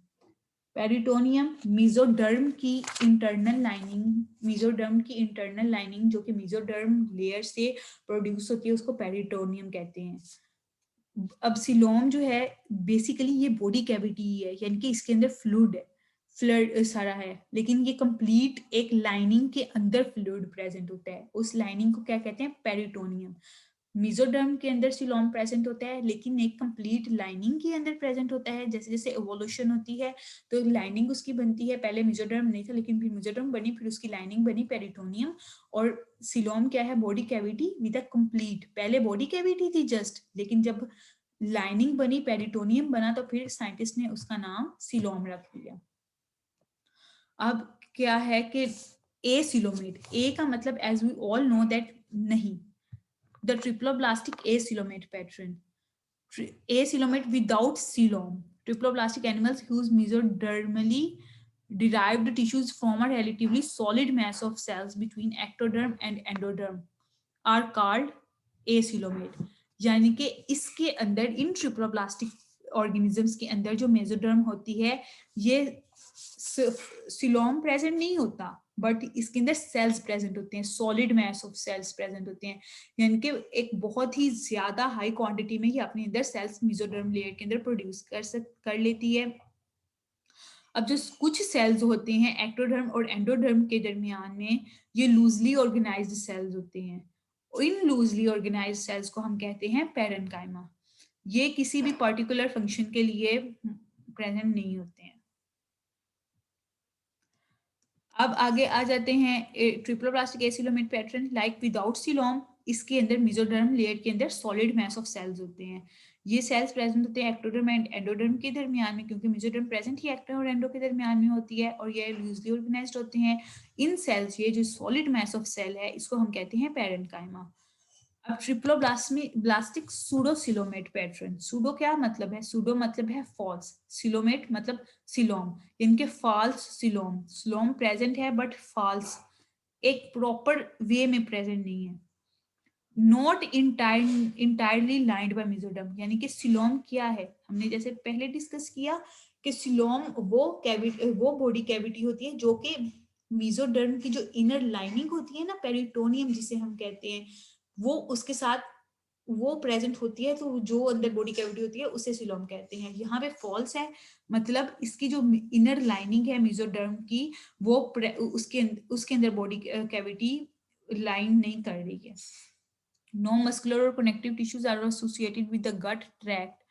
Peritoneum mesoderm की इंटरनल लाइनिंग, मेसोडर्म की इंटरनल लाइनिंग जो कि मेसोडर्म लेयर से प्रोड्यूस होती है उसको पेरिटोनियम कहते हैं। अब सिलोम जो है बेसिकली ये बॉडी कैविटी ही है, यानी कि इसके अंदर फ्लूइड है, फ्लूइड सारा है, लेकिन ये कंप्लीट एक लाइनिंग के अंदर फ्लूइड प्रेजेंट होता है, उस लाइनिंग को क्या कहते हैं? पेरिटोनियम। मेसोडर्म के अंदर सिलोम प्रेजेंट होता है, लेकिन एक कंप्लीट लाइनिंग के अंदर प्रेजेंट होता है। जैसे जैसे एवोल्यूशन होती है तो लाइनिंग उसकी बनती है, पहले मेसोडर्म नहीं था लेकिन फिर मेसोडर्म बनी, फिर उसकी लाइनिंग बनी पेरिटोनियम। और सिलोम क्या है? Body cavity with a complete, पहले बॉडी कैविटी थी जस्ट, लेकिन जब लाइनिंग बनी, पेरिटोनियम बना, तो फिर साइंटिस्ट ने उसका नाम सिलोम रख दिया। अब क्या है कि एसिलोमेट, ए का मतलब as we all know that नहीं, the triploblastic acoelomate pattern. Acoelomate without coelom. Triploblastic animals whose mesodermally derived tissues form a relatively solid mass of cells between ectoderm and endoderm are called acoelomate. यानी कि इसके अंदर इन triploblastic organisms के अंदर जो mesoderm होती है ये सिलोम प्रेजेंट नहीं होता, बट इसके अंदर सेल्स प्रेजेंट होते हैं, solid mass of sales present होते हैं, यानी कि एक बहुत ही ज्यादा हाई क्वांटिटी में ही अपने अंदर सेल्स मेसोडर्म लेयर के अंदर प्रोड्यूस कर लेती है। अब जो कुछ सेल्स होते हैं एक्टोडर्म और एंडोडर्म के दरमियान में, ये लूजली ऑर्गेनाइज्ड सेल्स होते हैं। इन लूजली ऑर्गेनाइज्ड सेल्स को हम कहते हैं पैरेन्काइमा। ये किसी भी पर्टिकुलर फंक्शन के लिए प्रेजेंट नहीं होते हैं। अब आगे आ जाते हैं triploblastic acoelomate pattern like without coelom, इसके अंदर मेसोडर्म लेयर के अंदर सॉलिड मैस ऑफ सेल्स होते हैं। ये सेल्स प्रेजेंट होते हैं एक्टोडर्म एंड एंडोडर्म के दरमियान में, क्योंकि मेसोडर्म प्रेजेंट ही एक्टो और एंडो के दरमियान में होती है, और ये लूजली ऑर्गेनाइज्ड होते हैं। इन सेल्स, ये जो सॉलिड मैस ऑफ सेल है इसको हम कहते हैं पैरेन्काइमा। अब ट्रिप्लोब्लास्टिक सूडोसिलोमेट पैटर्न। सूडो क्या मतलब है? सूडो मतलब है फॉल्स, सिलोमेट मतलब सिलोम, इनके फॉल्स सिलोम, सिलोम प्रेजेंट है बट फॉल्स, एक प्रॉपर वे में प्रेजेंट नहीं है। Not entirely lined by mesoderm, यानी कि सिलोम क्या है, हमने जैसे पहले डिस्कस किया कि सिलोम वो बॉडी कैविटी होती है जो कि मेसोडर्म की जो इनर लाइनिंग होती है ना, पेरिटोनियम जिसे हम कहते हैं, वो उसके साथ वो प्रेजेंट होती है, तो जो अंदर बॉडी कैविटी होती है उसे सिलोम कहते हैं। यहाँ पे फॉल्स है, मतलब इसकी जो इनर लाइनिंग है मेसोडर्म की, वो उसके अंदर बॉडी कैविटी लाइन नहीं कर रही है। No muscular or connective tissues are associated with the gut tract.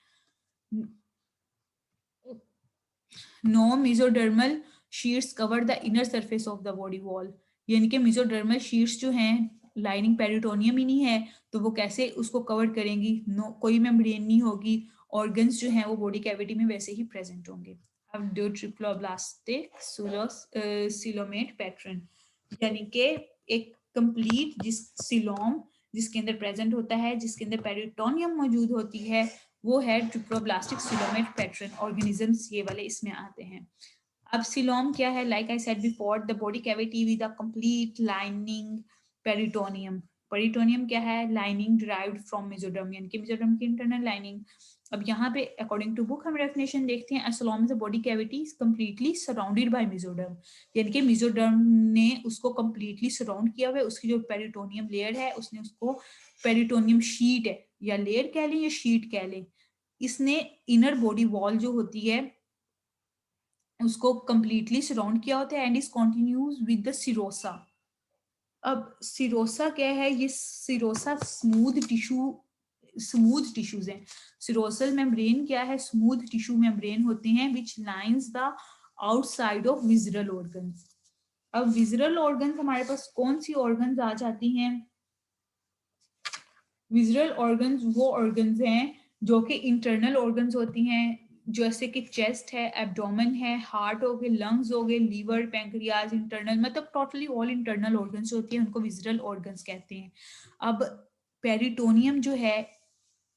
No mesodermal sheets cover the inner surface of the body wall. यानी कि mesodermal sheets जो हैं, लाइनिंग पेरिटोनियम ही नहीं है, तो वो कैसे उसको कवर करेंगी? नो, कोई मेम्ब्रेन नहीं होगी, ऑर्गन्स जो हैं वो बॉडी कैविटी में वैसे ही प्रेजेंट होंगे। अब दो ट्रिप्लोब्लास्टिक सिलोमेट पैटर्न, यानी कि एक कंप्लीट सिलोम जिसके अंदर प्रेजेंट होता है, जिसके अंदर पेरिटोनियम मौजूद होती है, वो है ट्रिप्लोब्लास्टिक सिलोमेट पैटर्न। ऑर्गेनिजम्स ये वाले इसमें आते हैं। अब सिलोम क्या है? Like I said before, the body cavity with a complete lining peritoneum. Peritoneum क्या है? लाइनिंग डिराइव्ड फ्रॉम मेसोडर्म, यानी कि मेसोडर्म की इंटरनल लाइनिंग। अब यहाँ पे अकॉर्डिंग टू बुक हम डेफिनेशन देखते हैं, coelom is a body cavity completely surrounded by mesoderm, यानी कि मेसोडर्म ने उसको कंप्लीटली सराउंड किया हुआ है। उसकी जो पेरिटोनियम लेयर है, उसने उसको पेरिटोनियम शीट है, या लेयर कह लें या शीट कह लें, इसने इनर बॉडी वॉल जो होती है उसको कंप्लीटली सराउंड किया होता है, and is continues with the serosa. अब सिरोसा क्या है? ये सिरोसा स्मूथ टिश्यूज हैं। सिरोसल मेम्ब्रेन क्या है? स्मूथ टिश्यू मेम्ब्रेन होते हैं which lines the outside of visceral organs. अब विजरल ऑर्गन्स हमारे पास कौन सी ऑर्गन्स आ जाती हैं? विजुअल ऑर्गन्स वो ऑर्गन्स हैं जो कि इंटरनल ऑर्गन्स होती हैं, जैसे कि चेस्ट है, एब्डोमेन है, हार्ट हो गए, लंग्स हो गए, लीवर, पैंक्रियाज, इंटरनल, मतलब टोटली ऑल इंटरनल ऑर्गन्स होती हैं, उनको विजुअल ऑर्गन्स कहते हैं। अब पेरिटोनियम जो है,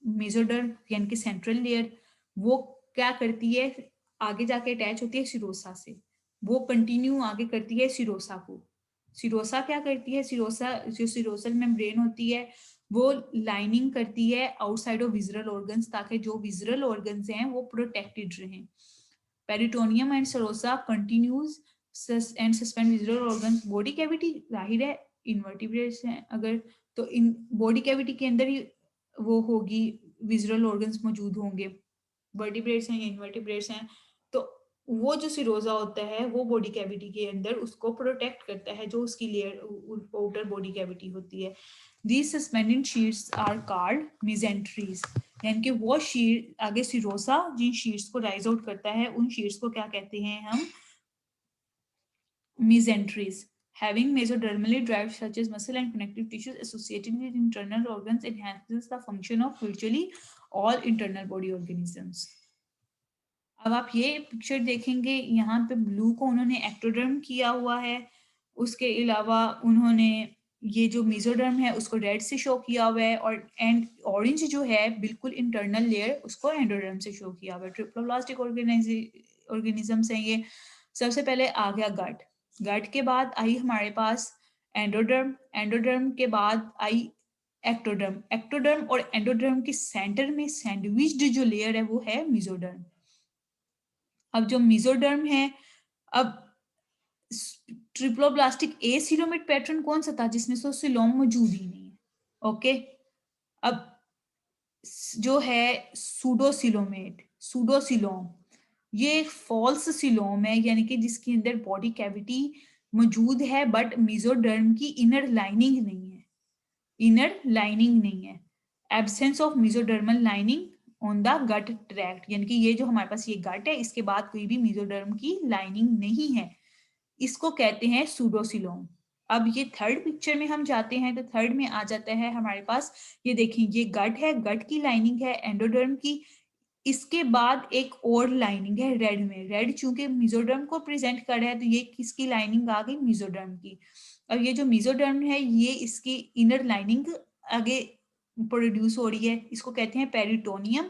मेसोडर्म यानी कि सेंट्रल लेयर, वो क्या करती है? आगे जाके अटैच होती है सिरोसा से, वो कंटिन्यू आगे करती है सिरोसा को। सिरोसा क्या करती है? सिरोसा जो सिरोसल मेम्ब्रेन होती है, वो लाइनिंग करती है आउटसाइड ऑफ विजुअल ऑर्गन्स, ताकि जो विजुअल ऑर्गन्स हैं वो प्रोटेक्टेड रहें। Peritoneum and serosa continues and suspend visual organs. Body cavity जाहिर है इनवर्टिब्रेट्स हैं, अगर तो इन बॉडी कैविटी के अंदर ही वो होगी, विजुअल ऑर्गन्स मौजूद होंगे। वर्टिब्रेट्स हैं या इनवर्टिब्रेट्स हैं, तो वो जो सिरोजा होता है वो बॉडी कैविटी के अंदर उसको प्रोटेक्ट करता है, जो उसकी लेयर आउटर बॉडी कैविटी होती है। These suspended sheets are called mesenteries, यानी कि वो शीट आगे सिरोसा जिन शीट्स को राइज आउट करता है, उन शीट्स को क्या कहते हैं हम? mesenteries. Having mesodermally derived such as muscle and connective tissues associated with internal organs enhances the function of virtually all internal body organisms. अब आप ये पिक्चर देखेंगे, यहाँ पे ब्लू को उन्होंने एक्टोडर्म किया हुआ है, उसके अलावा उन्होंने ये जो मेसोडर्म है उसको रेड से शो किया हुआ है, और एंड ऑरेंज जो है बिल्कुल इंटरनल लेयर, उसको एंडोडर्म से शो किया हुआ है। ट्रिप्लोब्लास्टिक ऑर्गेनिजम्स हैं ये। सबसे पहले आ गया गट, गट के बाद आई हमारे पास एंडोडर्म, एंडोडर्म के बाद आई एक्टोडर्म, एक्टोडर्म और एंडोडर्म के सेंटर में सैंडविच्ड जो लेयर है वो है मेसोडर्म। अब जो मेसोडर्म है, अब ट्रिप्लोब्लास्टिक एसिलोमेट पैटर्न कौन सा था जिसमें सिलोम मौजूद ही नहीं है? ओके, अब जो है सूडोसिलोम, ये एक फॉल्स सिलोम है, यानी कि जिसके अंदर बॉडी कैविटी मौजूद है बट मेसोडर्म की इनर लाइनिंग नहीं है, इनर लाइनिंग नहीं है, absence of mesodermal lining on the gut tract, यानी कि ये जो हमारे पास ये गट है इसके बाद कोई भी मेसोडर्म की लाइनिंग नहीं है, इसको कहते हैं सूडोसिलोम। अब ये थर्ड पिक्चर में हम जाते हैं, तो थर्ड में आ जाता है हमारे पास, ये देखें ये गट है, गट की लाइनिंग है एंडोडर्म की, इसके बाद एक और लाइनिंग है रेड में, रेड चूंकि मेसोडर्म को प्रेजेंट कर रहा है, तो ये किसकी लाइनिंग आ गई? मेसोडर्म की। अब ये जो मेसोडर्म है ये इसकी इनर लाइनिंग आगे प्रोड्यूस हो रही है, इसको कहते हैं पेरिटोनियम,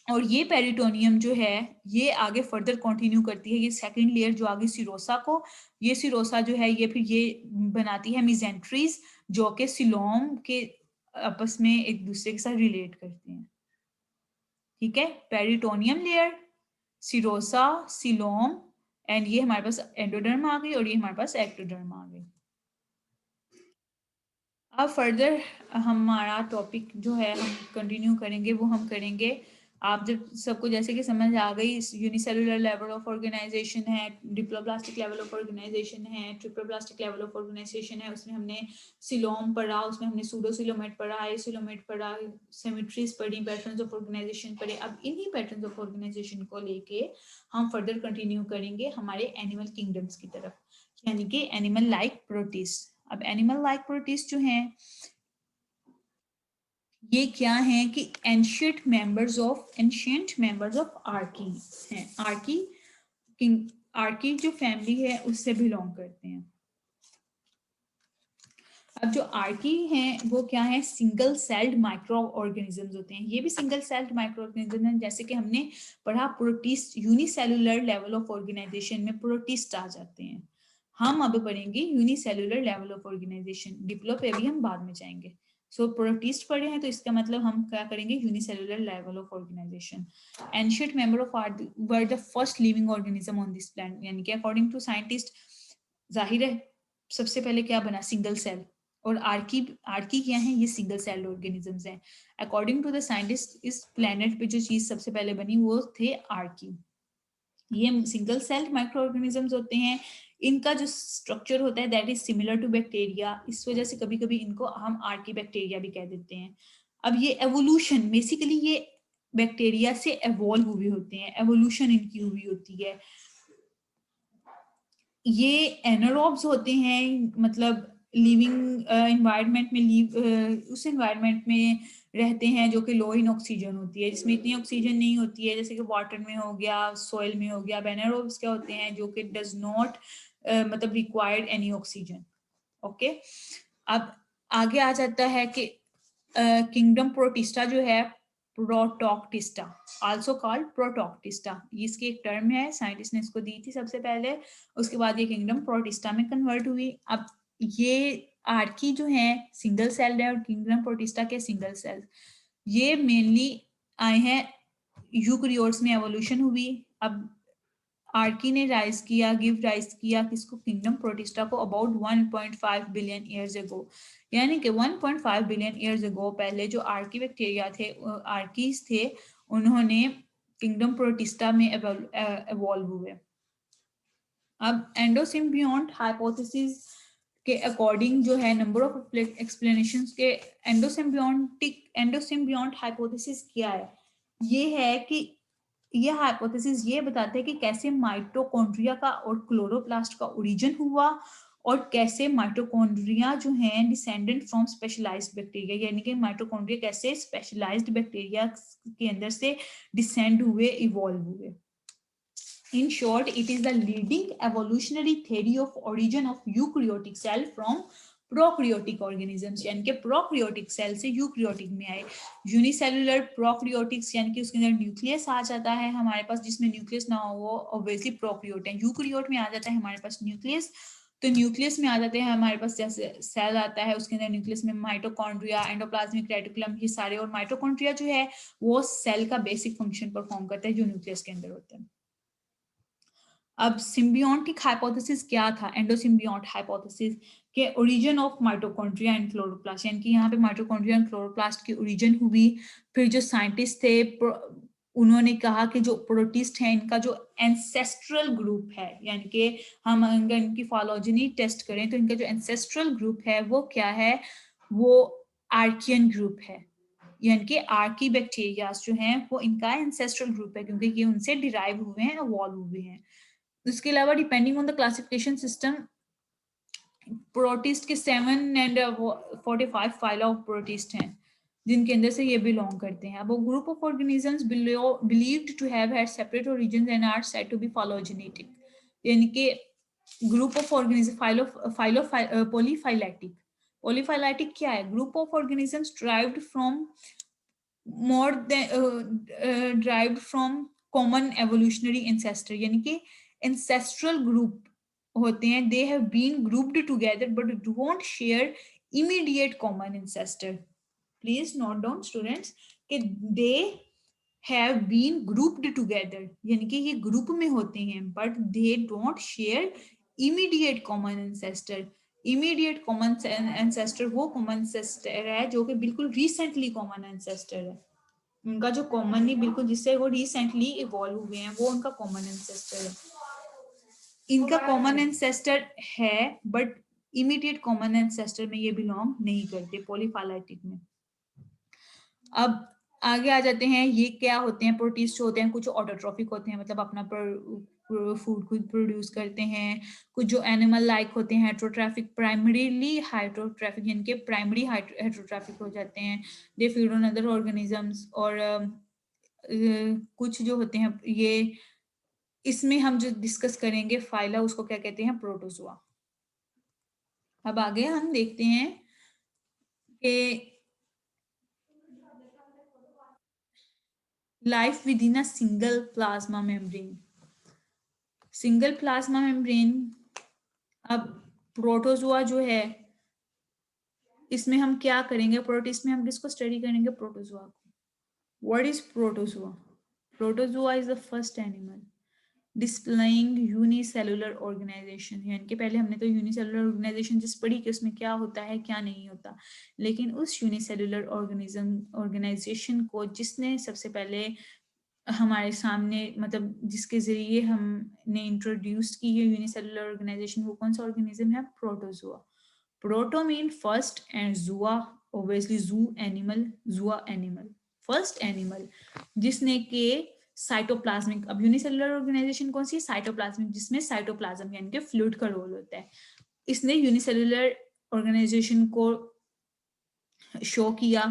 और ये पेरिटोनियम जो है ये आगे फर्दर कंटिन्यू करती है, ये सेकंड लेयर जो आगे सिरोसा को, ये सिरोसा जो है ये फिर ये बनाती है मिजेंट्रीज जो कि सिलोम के आपस में एक दूसरे के साथ रिलेट करते हैं। ठीक है, peritoneum layer, serosa, coelom, and ये हमारे पास एंडोडर्म आ गई और ये हमारे पास एक्टोडर्म आ गई। अब फर्दर हमारा टॉपिक जो है हम कंटिन्यू करेंगे, वो हम करेंगे आप जब सबको जैसे कि समझ आ गई, यूनिसेलुलर लेवल ऑफ ऑर्गेनाइजेशन है, डिप्लोप्लास्टिक लेवल ऑफ ऑर्गेनाइजेशन है, ट्रिप्लोप्लास्टिक लेवल ऑफ ऑर्गेनाइजेशन है, उसमें हमने सिलोम पढ़ा, उसमें हमने सूडोसिलोमेट पढ़ा, आइसोलोमेट पढ़ा, सिमेट्रीज पढ़ी, पैटर्न्स ऑफ ऑर्गेनाइजेशन पढ़े। अब इन्हीं पैटर्न्स ऑफ ऑर्गेनाइजेशन को लेके हम फर्दर कंटिन्यू करेंगे हमारे एनिमल किंगडम्स की तरफ, यानी कि एनिमल लाइक प्रोटिस्ट। अब एनिमल लाइक प्रोटिस्ट जो हैं ये क्या है कि एंशियंट मेंबर्स ऑफ आर्की हैं। आर्की जो फैमिली है उससे बिलोंग करते हैं। अब जो आर्की हैं वो क्या है, सिंगल सेल्ड माइक्रो ऑर्गेनिजम्स होते हैं। ये भी सिंगल सेल्ड माइक्रो ऑर्गेनिज्म हैं, जैसे कि हमने पढ़ा protist, unicellular level of organization में प्रोटिस्ट आ जाते हैं। हम अब पढ़ेंगे यूनिसेलुलर लेवल ऑफ ऑर्गेनाइजेशन, डिप्लो पे भी हम बाद में जाएंगे। सो प्रोटिस्ट पढ़े हैं तो इसका मतलब हम क्या करेंगे, unicellular level of organization. Ancient member of earth were the first living organism on this planet, यानी कि अकॉर्डिंग टू साइंटिस्ट जाहिर है सबसे पहले क्या बना, सिंगल सेल। और आर्की आर्की क्या है, ये सिंगल सेल ऑर्गेनिजम्स हैं। अकॉर्डिंग टू द साइंटिस्ट इस प्लेनेट पे जो चीज सबसे पहले बनी वो थे आर्की। ये सिंगल सेल माइक्रो ऑर्गेनिजम्स होते हैं। इनका जो स्ट्रक्चर होता है that is similar to bacteria, इस वजह से कभी कभी इनको हम आर्की बैक्टीरिया भी कह देते हैं। अब ये एवोल्यूशन, बेसिकली ये बैक्टीरिया से एवॉल्व हुए होते हैं, एवोल्यूशन इनकी हुई होती है। ये एनारोब्स होते हैं, मतलब लिविंग इन्वायरमेंट में उस इन्वायरमेंट में रहते हैं जो कि लो इन ऑक्सीजन होती है, जिसमें इतनी ऑक्सीजन नहीं होती है, जैसे कि वाटर में हो गया, सॉइल में हो गया। एनारोब्स क्या होते हैं, जो कि डज नॉट मतलब रिक्वायर्ड एनी ऑक्सीजन। ओके, अब आगे आ जाता है कि किंगडम प्रोटिस्टा जो है, प्रोटोक्टिस्टा, आल्सो कॉल्ड प्रोटोक्टिस्टा, इसकी एक टर्म है, साइंटिस्ट ने इसको दी थी सबसे पहले, उसके बाद ये किंगडम प्रोटिस्टा में कन्वर्ट हुई। अब ये आर्की जो है सिंगल सेल्ड है और किंगडम प्रोटिस्टा के सिंगल सेल, ये मेनली आए हैं यूकैरियोट्स में एवोल्यूशन हुई। अब आर्की ने राइज किया, गिव राइज किया किसको, किंगडम प्रोटिस्टा को, अबाउट 1.5 बिलियन ईयर्स अगो, यानी कि 1.5 बिलियन ईयर्स अगो पहले जो आर्की बैक्टीरिया थे, आर्कीज थे, उन्होंने किंगडम प्रोटिस्टा में एवॉल्व हुए। अब एंडोसिम्बियोंट हाइपोथेसिस के अकॉर्डिंग जो है, नंबर ऑफ एक्सप्लेनेशंस के, एंडोसिम्बियोंट हाइपोथेसिस क्या है, ये है कि ये हाइपोथेसिस ये बताते हैं कि कैसे माइटोकॉन्ड्रिया का और क्लोरोप्लास्ट का ओरिजिन हुआ, और कैसे माइटोकॉन्ड्रिया जो हैं डिसेंडेंट फ्रॉम स्पेशलाइज्ड बैक्टीरिया, यानी कि माइटोकॉन्ड्रिया कैसे स्पेशलाइज्ड बैक्टीरिया के अंदर से डिसेंड हुए, इवॉल्व हुए। In short, it is the leading evolutionary theory of origin of eukaryotic cell from prokaryotic organisms, यानी कि प्रोक्रियोटिक सेल से यूक्रियोटिक में आए। यूनिसेलुलर प्रोक्रियोटिक्स यानी कि उसके अंदर न्यूक्लियस आ जाता है हमारे पास, जिसमें न्यूक्लियस ना हो वो ऑब्वियसली प्रोक्रियोट है। यूक्रियोट में आ जाता है हमारे पास न्यूक्लियस, तो न्यूक्लियस में आ जाते हैं हमारे पास, जैसे सेल आता है उसके अंदर न्यूक्लियस में माइटोकॉन्ड्रिया, एंडोप्लाज्मिक रेटिकुलम, ये सारे, और माइटोकॉन्ड्रिया जो है वो सेल का बेसिक फंक्शन परफॉर्म करता है जो न्यूक्लियस के अंदर होता है। अब सिम्बियोटिक हाइपोथेसिस क्या था, एंडोसिम्बियोट हाइपोथेसिस के origin of mitochondria and chloroplast, यानी कि यहाँ पे माइटोकॉन्ड्रिया एंड क्लोरोप्लास्ट की ओरिजिन हुई। फिर जो साइंटिस्ट थे उन्होंने कहा कि जो प्रोटिस्ट है इनका जो एंसेस्ट्रल ग्रुप है, यानी कि हम अगर इनकी फालोजेनी टेस्ट करें तो इनका जो एंसेस्ट्रल ग्रुप है वो क्या है, वो आर्कियन ग्रुप है, यानी कि आर्की बैक्टीरियाज जो हैं वो इनका एंसेस्ट्रल ग्रुप है, क्योंकि ये उनसे डिराइव हुए हैं, इवॉल्व हुए हैं। इसके अलावा depending on the classification system, protist के 7 एंड 45 फाइला ऑफ प्रोटिस्ट हैं जिनके अंदर से ये बिलोंग करते हैं। अब वो group of organisms believed to have had separate origins and are said to be phylogenetic, यानी कि group of organism polyphyletic. Polyphyletic क्या है, group of organisms derived from more than derived from common evolutionary ancestor, यानी कि ancestral group होते हैं, they have been grouped together but don't share immediate common ancestor. Please note down students कि they have been grouped together, यानी कि ये group में होते हैं but they don't share immediate common ancestor. Immediate common ancestor वो common ancestor है जो कि बिल्कुल रिसेंटली कॉमन एंसेस्टर है, उनका जो कॉमनली बिल्कुल जिससे वो रिसेंटली इवॉल्व हुए हैं वो उनका कॉमन एंसेस्टर है। इनका कॉमन एंसेस्टर है बट इमीडिएट कॉमन एंसेस्टर में ये बिलोंग नहीं करते पॉलीफाइलेटिक में। अब आगे आ जाते हैं, ये क्या होते हैं, प्रोटिस्ट होते हैं, कुछ ऑटोट्रॉफिक होते हैं, मतलब अपना फूड खुद प्रोड्यूस करते हैं। कुछ जो एनिमल लाइक होते हैं हेट्रोट्रैफिक, प्राइमरीली हाइड्रोट्रैफिक, यानी कि प्राइमरी हेट्रोट्रैफिक हो जाते हैं, they feed on other organisms. और कुछ जो होते हैं ये, इसमें हम जो डिस्कस करेंगे फाइला, उसको क्या कहते हैं, प्रोटोजोआ। अब आगे हम देखते हैं कि life within a single plasma membrane. Single plasma membrane, अब प्रोटोजोआ जो है इसमें हम क्या करेंगे, प्रोटिस्ट में हम किसको स्टडी करेंगे, प्रोटोजोआ को। What is protozoa? Protozoa is the first animal displaying unicellular organization, यानी कि पहले हमने तो यूनिसेलुलर ऑर्गेनाइजेशन जिस पढ़ी कि उसमें क्या होता है क्या नहीं होता, लेकिन उस यूनिसेलुलर ऑर्गेनाइजेशन को जिसने सबसे पहले हमारे सामने, मतलब जिसके जरिए हमने इंट्रोड्यूस की है यूनिसेलुलर ऑर्गेनाइजेशन, वो कौन सा ऑर्गेनिज्म है, protozoa. Proto mean first and जुआ ऑब्वियसली जू एनिमल, जुआ एनिमल, फर्स्ट एनिमल जिसने के साइटोप्लाज्मिक, अब यूनिसेलुलर ऑर्गेनाइजेशन कौन सी है, साइटोप्लाज्मिक, जिसमें साइटोप्लाज्म यानी कि फ्लूइड का रोल होता है। इसने यूनिसेलुलर ऑर्गेनाइजेशन को शो किया।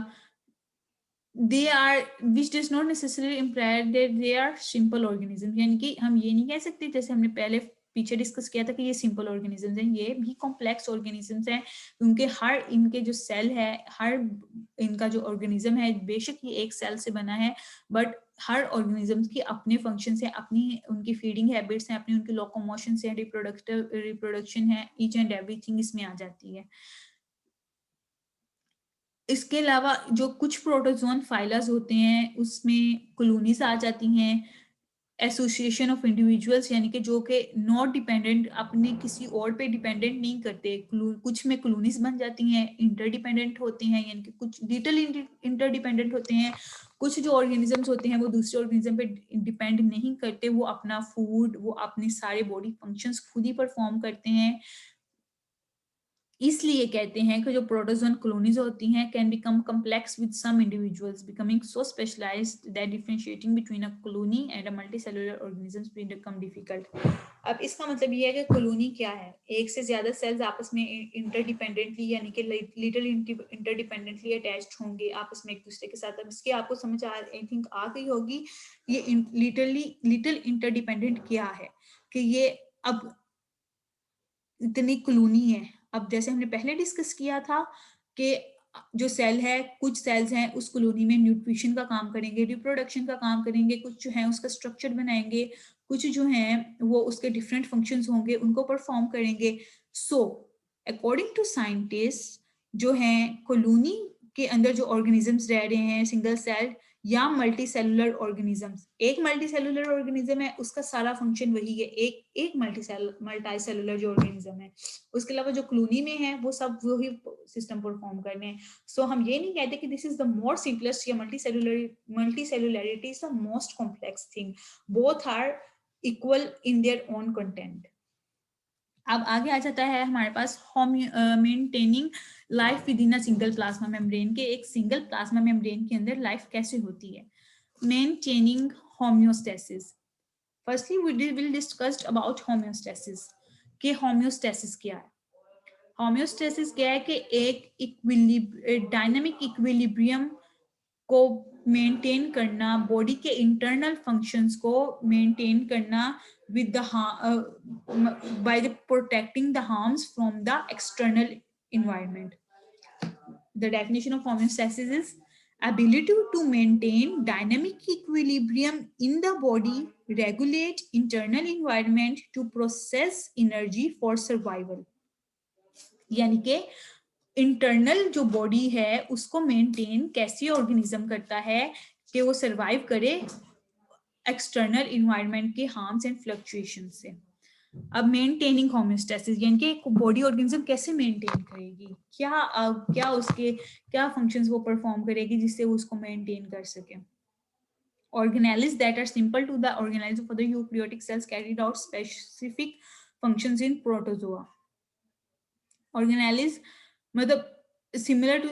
They are which does not necessarily imply that they are simple organism, यानी कि हम ये नहीं कह सकते जैसे हमने पहले पीछे डिस्कस किया था कि ये सिंपल ऑर्गेनिजम्स हैं, ये भी कॉम्प्लेक्स ऑर्गेनिजम्स हैं, क्योंकि हर इनके जो सेल है, हर इनका जो ऑर्गेनिज्म है, बेशक ये एक सेल से बना है बट हर ऑर्गेनिजम्स की अपने फंक्शंस हैं, अपनी उनकी फीडिंग हैबिट्स हैं, अपनी उनकी लोकोमोशन है, रिप्रोडक्शन है, ईच एंड एवरीथिंग इसमें आ जाती है। इसके अलावा जो कुछ प्रोटोजोन फाइलर्स होते हैं उसमें कॉलोनीज आ जाती हैं, एसोसिएशन ऑफ इंडिविजुअल्स, यानी कि जो कि नॉट डिपेंडेंट, अपने किसी और पे डिपेंडेंट नहीं करते, कुछ में कॉलोनीज बन जाती हैं, इंटरडिपेंडेंट होते हैं, यानी कि कुछ लिटिल इंटरडिपेंडेंट होते हैं। कुछ जो ऑर्गेनिजम्स होते हैं वो दूसरे ऑर्गेनिज्म पे डिपेंड नहीं करते, वो अपना फूड, वो अपने सारे बॉडी फंक्शंस खुद ही परफॉर्म करते हैं। इसलिए कहते हैं कि जो प्रोटोजोन कॉलोनीज होती हैं can become complex with some individuals becoming so specialized that differentiating between a colony and a multicellular organisms become difficult. अब इसका मतलब ये है कि कॉलोनी क्या है, एक से ज्यादा सेल्स आपस में इंटरडिपेंडेंटली यानी कि लिटिल इंटरडिपेंडेंटली अटैच्ड होंगे आपस में एक दूसरे के साथ। अब इसकी आपको समझ आई थिंक आ गई होगी ये लिटिल इंटरडिपेंडेंट क्या है, कि ये अब इतनी कॉलोनी है। अब जैसे हमने पहले डिस्कस किया था कि जो सेल है, कुछ सेल्स हैं उस कॉलोनी में न्यूट्रिशन का काम करेंगे, रिप्रोडक्शन का काम करेंगे, कुछ जो है उसका स्ट्रक्चर बनाएंगे, कुछ जो हैं वो उसके डिफरेंट फंक्शंस होंगे उनको परफॉर्म करेंगे। सो अकॉर्डिंग टू साइंटिस्ट जो हैं कॉलोनी के अंदर जो ऑर्गेनिजम्स रह रहे हैं सिंगल सेल या मल्टी सेलुलर ऑर्गेनिजम्स, एक मल्टी सेलुलर ऑर्गेनिज्म है उसका सारा फंक्शन वही है, एक मल्टी सेलुलर जो ऑर्गेनिज्म है, उसके अलावा जो कॉलोनी में है वो सब वही सिस्टम परफॉर्म करने हैं। सो हम ये नहीं कहते कि this is the more simplest या multicellularity is the most complex thing, both are equal in their own content. अब आगे आ जाता है हमारे पास maintaining life within a single plasma membrane, के एक सिंगल प्लाज्मा मेम्ब्रेन के अंदर लाइफ कैसे होती है। Maintaining homeostasis, firstly we will discussed about homeostasis, कि होम्योस्टेसिस क्या है। होम्योस्टेसिस क्या है कि एक डायनामिक इक्विलिब्रियम को मेंटेन करना, बॉडी के इंटरनल फंक्शंस को मेंटेन करना with the by the protecting the harms from the external environment. The definition of homeostasis is ability to maintain dynamic equilibrium in the body, regulate internal environment to process energy for survival. यानी कि internal जो body है उसको maintain कैसे organism करता है कि वो सरवाइव करे एक्सटर्नल इन्वायरमेंट के हार्म्स एंड फ्लक्चुएशन से. अब मेंटेनिंग होम्योस्टेसिस यानी कि बॉडी ऑर्गेनिज्म कैसे मेंटेन करेगी, क्या उसके क्या फंक्शंस वो परफॉर्म करेगी जिससे वो उसको मेंटेन कर सके. Organelles that are simple to the organism for the eukaryotic cells carried out specific functions in protozoa. Organelles मतलब सिमिलर टू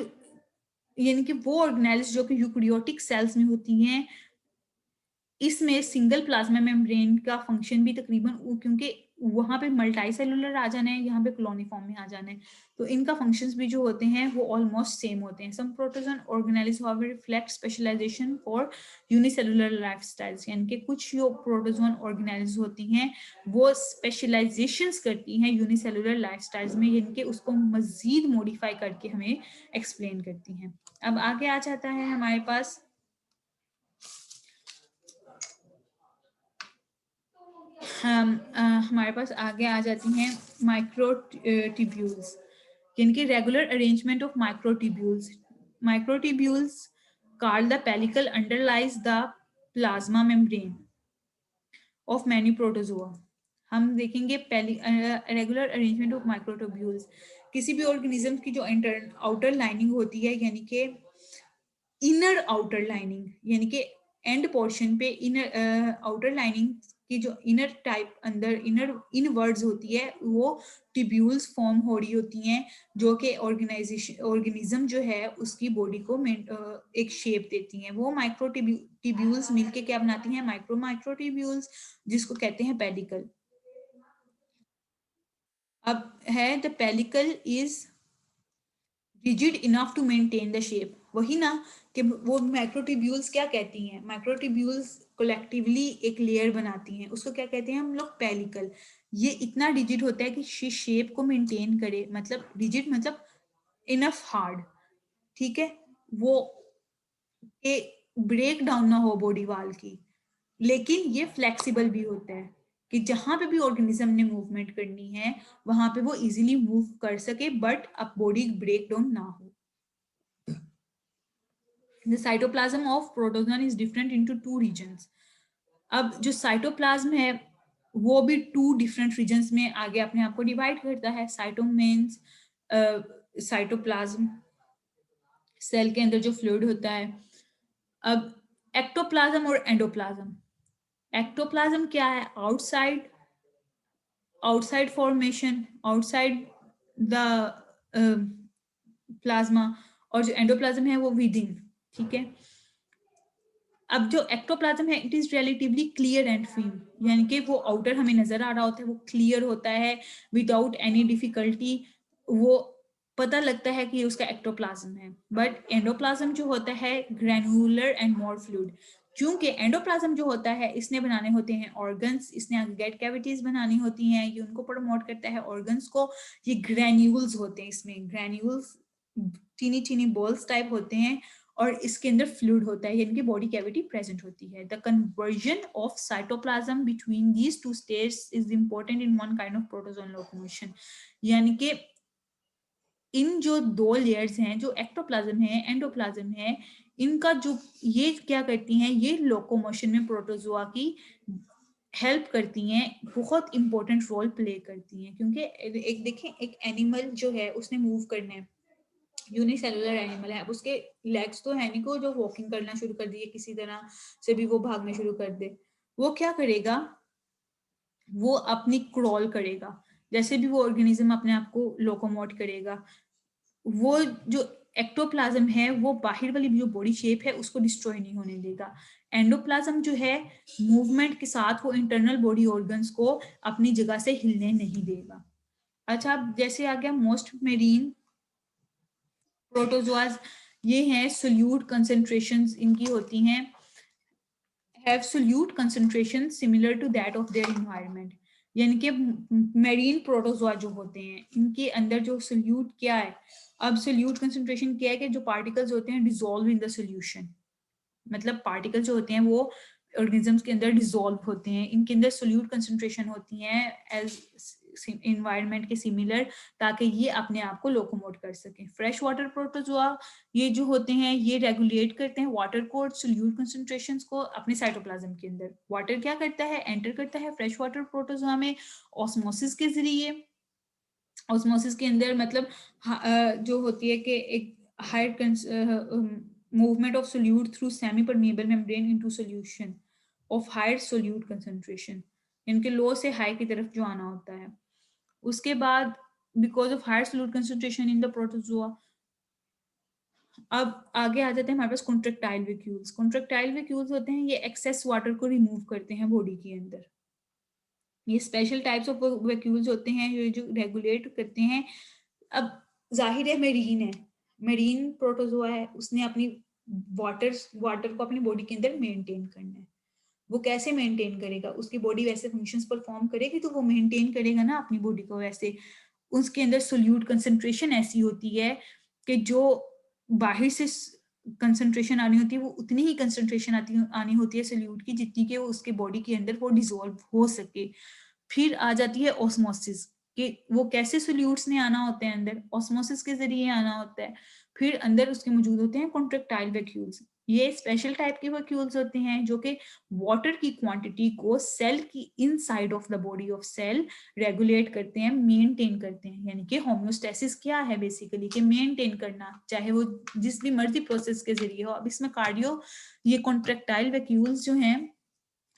यानी कि वो ऑर्गेनेल्स जो कि यूकैरियोटिक सेल्स में होती हैं, इसमें सिंगल प्लाज्मा मेम्ब्रेन का फंक्शन भी तकरीबन, क्योंकि वहां पे मल्टी सेलुलर आ जाना है, यहाँ पे क्लोनिफॉर्म में आ जाना है, तो इनका फंक्शंस भी जो होते हैं वो ऑलमोस्ट सेम होते हैं. Some protozoan organelles however reflect specialisation for unicellular lifestyles, यानी कि कुछ जो प्रोटोजोन ऑर्गेनेल्स होती हैं वो स्पेशलाइजेशंस करती हैं यूनिसेलुलर लाइफस्टाइल्स में, यानी कि उसको मजीद मॉडिफाई करके हमें एक्सप्लेन करती हैं. अब आगे आ जाता है हमारे पास हमारे पास आगे आ जाती हैं माइक्रोट्यूब्यूल्स, यानी कि regular arrangement of microtubules. Microtubules called the pellicle underlies the plasma membrane of many protozoa. हम देखेंगे रेगुलर अरेंजमेंट ऑफ माइक्रोट्यूब्यूल्स. किसी भी ऑर्गेनिज्म की जो आउटर लाइनिंग होती है, यानी कि इनर आउटर लाइनिंग, यानी कि एंड पोर्शन पे इनर आउटर लाइनिंग की जो इनर टाइप अंदर इनर इन वर्ड्स होती है वो ट्यूब्यूल्स फॉर्म हो रही होती हैं, जो कि ऑर्गेनिज्म जो है उसकी बॉडी को एक शेप देती हैं. वो माइक्रो ट्यूब्यूल्स मिलके क्या बनाती हैं, माइक्रो ट्यूब्यूल्स, जिसको कहते हैं पेडिकल. अब है the pedicle is rigid enough to maintain the shape. वही ना कि वो माइक्रोट्यूब्यूल्स क्या कहती हैं, माइक्रोट्यूब्यूल्स कलेक्टिवली एक लेयर बनाती हैं, उसको क्या कहते हैं हम लोग, पेलिकल. ये इतना रिजिड होता है कि शेप को मेंटेन करे, मतलब रिजिड मतलब इनफ हार्ड, ठीक है, वो ब्रेक डाउन ना हो बॉडी वाल की, लेकिन ये फ्लेक्सिबल भी होता है कि जहां पे भी ऑर्गेनिज्म ने मूवमेंट करनी है वहां पे वो इजीली मूव कर सके, बट अब बॉडी ब्रेक डाउन ना हो. The cytoplasm of protozoan is different into two regions. अब जो साइटोप्लाज्म है वो भी टू डिफरेंट रीजन्स में आगे अपने आप को डिवाइड करता है. साइटोम मीन्स साइटोप्लाज्म, सेल के अंदर जो फ्लूइड होता है. अब एक्टोप्लाज्म और एंडोप्लाज्म. एक्टोप्लाज्म क्या है, outside formation, outside the plasma, और जो एंडोप्लाज्म है वो विद इन, ठीक है. अब जो एक्टोप्लाज्म है it is relatively clear and thin, यानी कि वो आउटर हमें नजर आ रहा होता है, वो क्लियर होता है विदाउट एनी डिफिकल्टी, वो पता लगता है कि उसका एक्टोप्लाज्म है. बट एंडोप्लाज्म जो होता है ग्रैन्युलर एंड मोर फ्लूइड, क्योंकि एंडोप्लाज्म जो होता है इसने बनाने होते हैं ऑर्गन्स, इसने गेट कैविटीज बनानी होती हैं, ये उनको प्रमोट करता है ऑर्गन्स को. ये ग्रैन्यूल्स होते हैं, इसमें granules tiny tiny balls type होते हैं, और इसके अंदर फ्लूइड होता है, यानी कि बॉडी कैविटी प्रेजेंट होती है. The conversion of cytoplasm between these two states is important in one kind of protozoan locomotion. यानी कि इन जो दो लेयर्स हैं, जो एक्टोप्लाज्म है एंडोप्लाज्म है, इनका जो ये क्या करती हैं, ये लोकोमोशन में प्रोटोजोआ की हेल्प करती हैं, बहुत इंपॉर्टेंट रोल प्ले करती हैं. क्योंकि एक देखें, एक एनिमल जो है उसने मूव करना है, यूनिसेलुलर एनिमल है, अब उसके लेग्स तो है नहीं को जो वॉकिंग करना शुरू कर दिए, किसी तरह से भी वो भागना शुरू कर दे, वो क्या करेगा, वो अपनी क्रॉल करेगा, जैसे भी वो ऑर्गेनिज्म अपने आप को लोकोमोट करेगा. वो जो एक्टोप्लाज्म है वो बाहर वाली जो बॉडी शेप है उसको डिस्ट्रॉय नहीं होने देगा. एंडोप्लाज्म जो है मूवमेंट के साथ वो इंटरनल बॉडी ऑर्गन्स को अपनी जगह से हिलने नहीं देगा. अच्छा, जैसे आ गया मोस्ट मेरीन प्रोटोजोआज, ये हैं सोल्यूट कंसंट्रेशंस इनकी होती हैं, have solute concentration similar to that of their environment. यानी कि मेरीन प्रोटोजोआ जो होते हैं, इनके अंदर जो सोल्यूट क्या है, अब सोल्यूट कंसंट्रेशन क्या है कि जो पार्टिकल्स होते हैं डिसॉल्व इन द सोल्यूशन, मतलब पार्टिकल जो होते हैं वो ऑर्गेनिजम्स के अंदर डिसॉल्व होते हैं, इनके अंदर सोल्यूट कंसंट्रेशन होती हैं एज इन्वायरमेंट के सिमिलर, ताकि ये अपने आप को लोकोमोट कर सकें। फ्रेश वाटर प्रोटोजोआ ये जो होते हैं ये रेगुलेट करते हैं वाटर को और सोल्यूट कंसंट्रेशंस को अपने साइटोप्लाज्म के अंदर। वाटर क्या करता है, एंटर करता है फ्रेश वाटर प्रोटोजोआ में ऑस्मोसिस के जरिए। ऑस्मोसिस के अंदर मतलब जो होती है कि एक higher movement of solute through semi-permeable membrane into solution of higher solute concentration, इनके लो से हाई की तरफ जो आना होता है। उसके बाद because of higher solute concentration in the protozoa, अब आगे आ जाते हैं हमारे पास कॉन्ट्रेक्टाइल वैक्यूल्स। कॉन्ट्रेक्टाइल वैक्यूल्स होते हैं ये एक्सेस वाटर को रिमूव करते हैं बॉडी के अंदर। ये स्पेशल टाइप्स ऑफ वैक्यूल्स होते हैं ये जो रेगुलेट करते हैं। अब जाहिर है मेरीन है, मेरीन प्रोटोजोआ है, उसने अपनी वाटर को अपनी बॉडी के अंदर मेंटेन करना है। वो कैसे मेंटेन करेगा, उसकी बॉडी वैसे फंक्शंस परफॉर्म करेगी तो वो मेंटेन करेगा ना अपनी बॉडी को वैसे। उसके अंदर सोल्यूट कंसंट्रेशन ऐसी होती है कि जो बाहर से कंसंट्रेशन आनी होती है वो उतनी ही कंसंट्रेशन आनी होती है सोल्यूट की जितनी कि वो उसके बॉडी के अंदर वो डिसॉल्व हो सके। फिर आ जाती है ऑस्मोसिस कि वो कैसे सोल्यूट्स ने आना होते हैं अंदर, ऑस्मोसिस के जरिए आना होता है। फिर अंदर उसके मौजूद होते हैं कॉन्ट्रेक्टाइल वैक्यूल्स। ये स्पेशल टाइप के वैक्यूल्स होते हैं जो कि वाटर की क्वांटिटी को सेल की inside of the body of cell regulate करते हैं, मेंटेन करते हैं। यानी कि होम्योस्टेसिस क्या है बेसिकली कि मेंटेन करना, चाहे वो जिस भी मर्जी प्रोसेस के जरिए हो। अब इसमें कार्डियो ये कॉन्ट्रेक्टाइल वैक्यूल्स जो हैं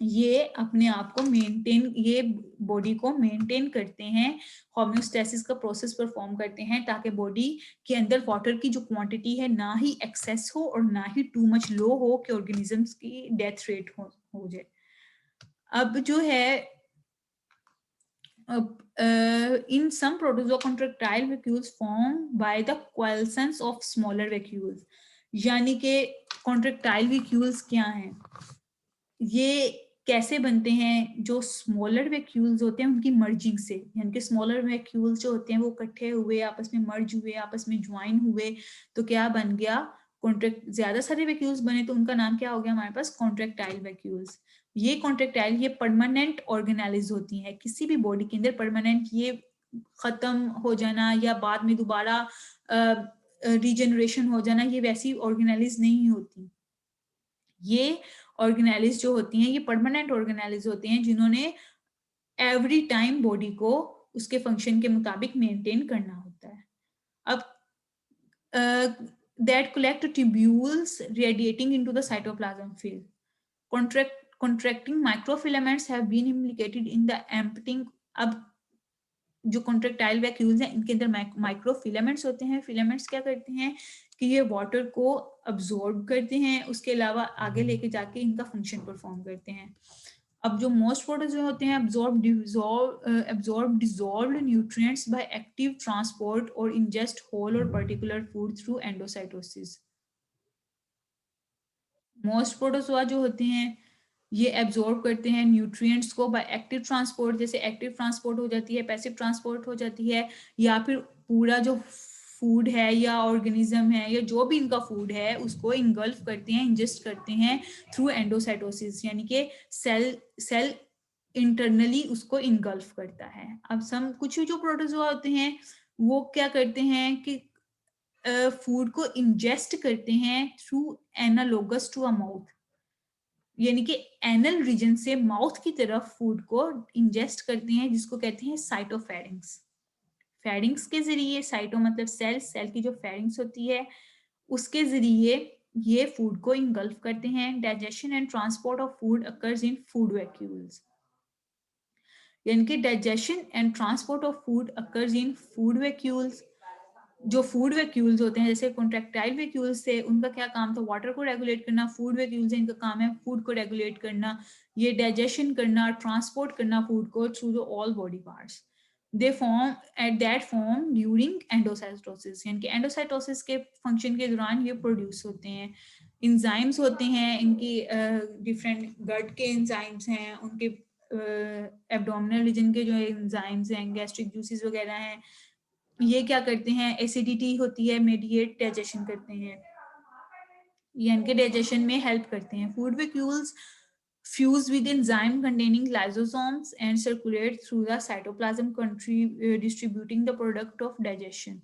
ये अपने आप को मेंटेन, ये बॉडी को मेंटेन करते हैं, होम्योस्टेसिस का प्रोसेस परफॉर्म करते हैं ताकि बॉडी के अंदर वाटर की जो क्वांटिटी है ना ही एक्सेस हो और ना ही टू मच लो हो कि ऑर्गेनिजम्स की डेथ रेट हो जाए। अब जो है in some protozoa contractile vacuoles formed by the coalescence of smaller vacuoles। यानी कि कॉन्ट्रेक्टाइल वैक्यूल्स क्या हैं, ये कैसे बनते हैं, जो स्मॉलर वैक्यूल्स होते हैं उनकी मर्जिंग से। यानी कि स्मॉलर वैक्यूल्स जो होते हैं वो इकट्ठे हुए, आपस में मर्ज हुए, आपस में ज्वाइन हुए, तो क्या बन गया कॉन्ट्रैक्ट। ज्यादा सारे वैक्यूल्स बने तो उनका नाम क्या हो गया हमारे पास, कॉन्ट्रेक्टाइल वैक्यूल्स। ये कॉन्ट्रेक्टाइल ये परमानेंट ऑर्गेनाइज होती हैं किसी भी बॉडी के अंदर, परमानेंट, ये खत्म हो जाना या बाद में दोबारा रीजनरेशन हो जाना, ये वैसी ऑर्गेनाइज नहीं होती। ये ऑर्गेनाइज जो होती हैं ये परमानेंट ऑर्गेनाइज होते हैं जिन्होंने एवरी टाइम बॉडी को उसके फंक्शन के मुताबिक मेंटेन करना होता है। अब that collect tubules radiating into the cytoplasm field. Contracting microfilaments have been implicated in the emptying। अब जो कॉन्ट्रेक्टाइल वैक्यूल्स हैं इनके अंदर माइक्रो फिलामेंट्स होते हैं। फिलामेंट्स क्या करते हैं कि ये वाटर को अब्जॉर्ब करते हैं, उसके अलावा आगे लेके जाके इनका फंक्शन परफॉर्म करते हैं। अब जो मोस्ट प्रोडक्ट्स जो होते हैं absorb dissolved nutrients by active transport or ingest whole or particular food through endocytosis। Most protozoa जो होते हैं ये एब्जॉर्ब करते हैं न्यूट्रिएंट्स को बाय एक्टिव ट्रांसपोर्ट। जैसे एक्टिव ट्रांसपोर्ट हो जाती है, पैसिव ट्रांसपोर्ट हो जाती है, या फिर पूरा जो फूड है या ऑर्गेनिज्म है या जो भी इनका फूड है उसको इंगल्फ करते हैं, इंजेस्ट करते हैं थ्रू एंडोसाइटोसिस। यानी कि सेल इंटरनली उसको इंगल्फ करता है। अब सम कुछ जो प्रोटोजोआ होते हैं वो क्या करते हैं कि फूड को इंजेस्ट करते हैं through analogous to a mouth. यानी कि एनल रीजन से माउथ की तरफ फूड को इंजेस्ट करते हैं, जिसको कहते हैं साइटोफेरिंग्स। फेरिंग्स के जरिए, साइटो मतलब सेल, सेल की जो फेरिंग्स होती है उसके जरिए ये फूड को इंगल्फ करते हैं। Digestion and transport of food occurs in food vacuoles. यानी कि digestion and transport of food occurs in food vacuoles. जो फूड वैक्यूल्स होते हैं जैसे कॉन्ट्रेक्टाइल वैक्यूल्स से उनका क्या काम था, वाटर को रेगुलेट करना। फूड वैक्यूल्स से इनका काम है फूड को रेगुलेट करना, ये डाइजेशन करना, ट्रांसपोर्ट करना फूड को through the all body parts. They form at that form during endocytosis. यानी कि एंडोसाइटोसिस के फंक्शन के दौरान ये प्रोड्यूस होते हैं। इंजाइम्स होते हैं इनकी डिफरेंट गट के इंजाइम्स हैं, उनके एब्डोमिनल रीजन के जो एंजाइम्स हैं, गैस्ट्रिक जूसेस वगैरह हैं, ये क्या करते हैं, एसिडिटी होती है, मेडिएट डाइजेशन करते हैं, ये इनके डाइजेशन में हेल्प करते हैं. Food vacuoles fuse with enzyme containing lysosomes and circulate through the cytoplasm, distributing the product of digestion.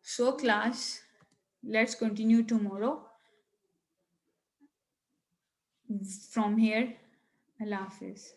So class, let's continue tomorrow. From here, Allah Hafiz.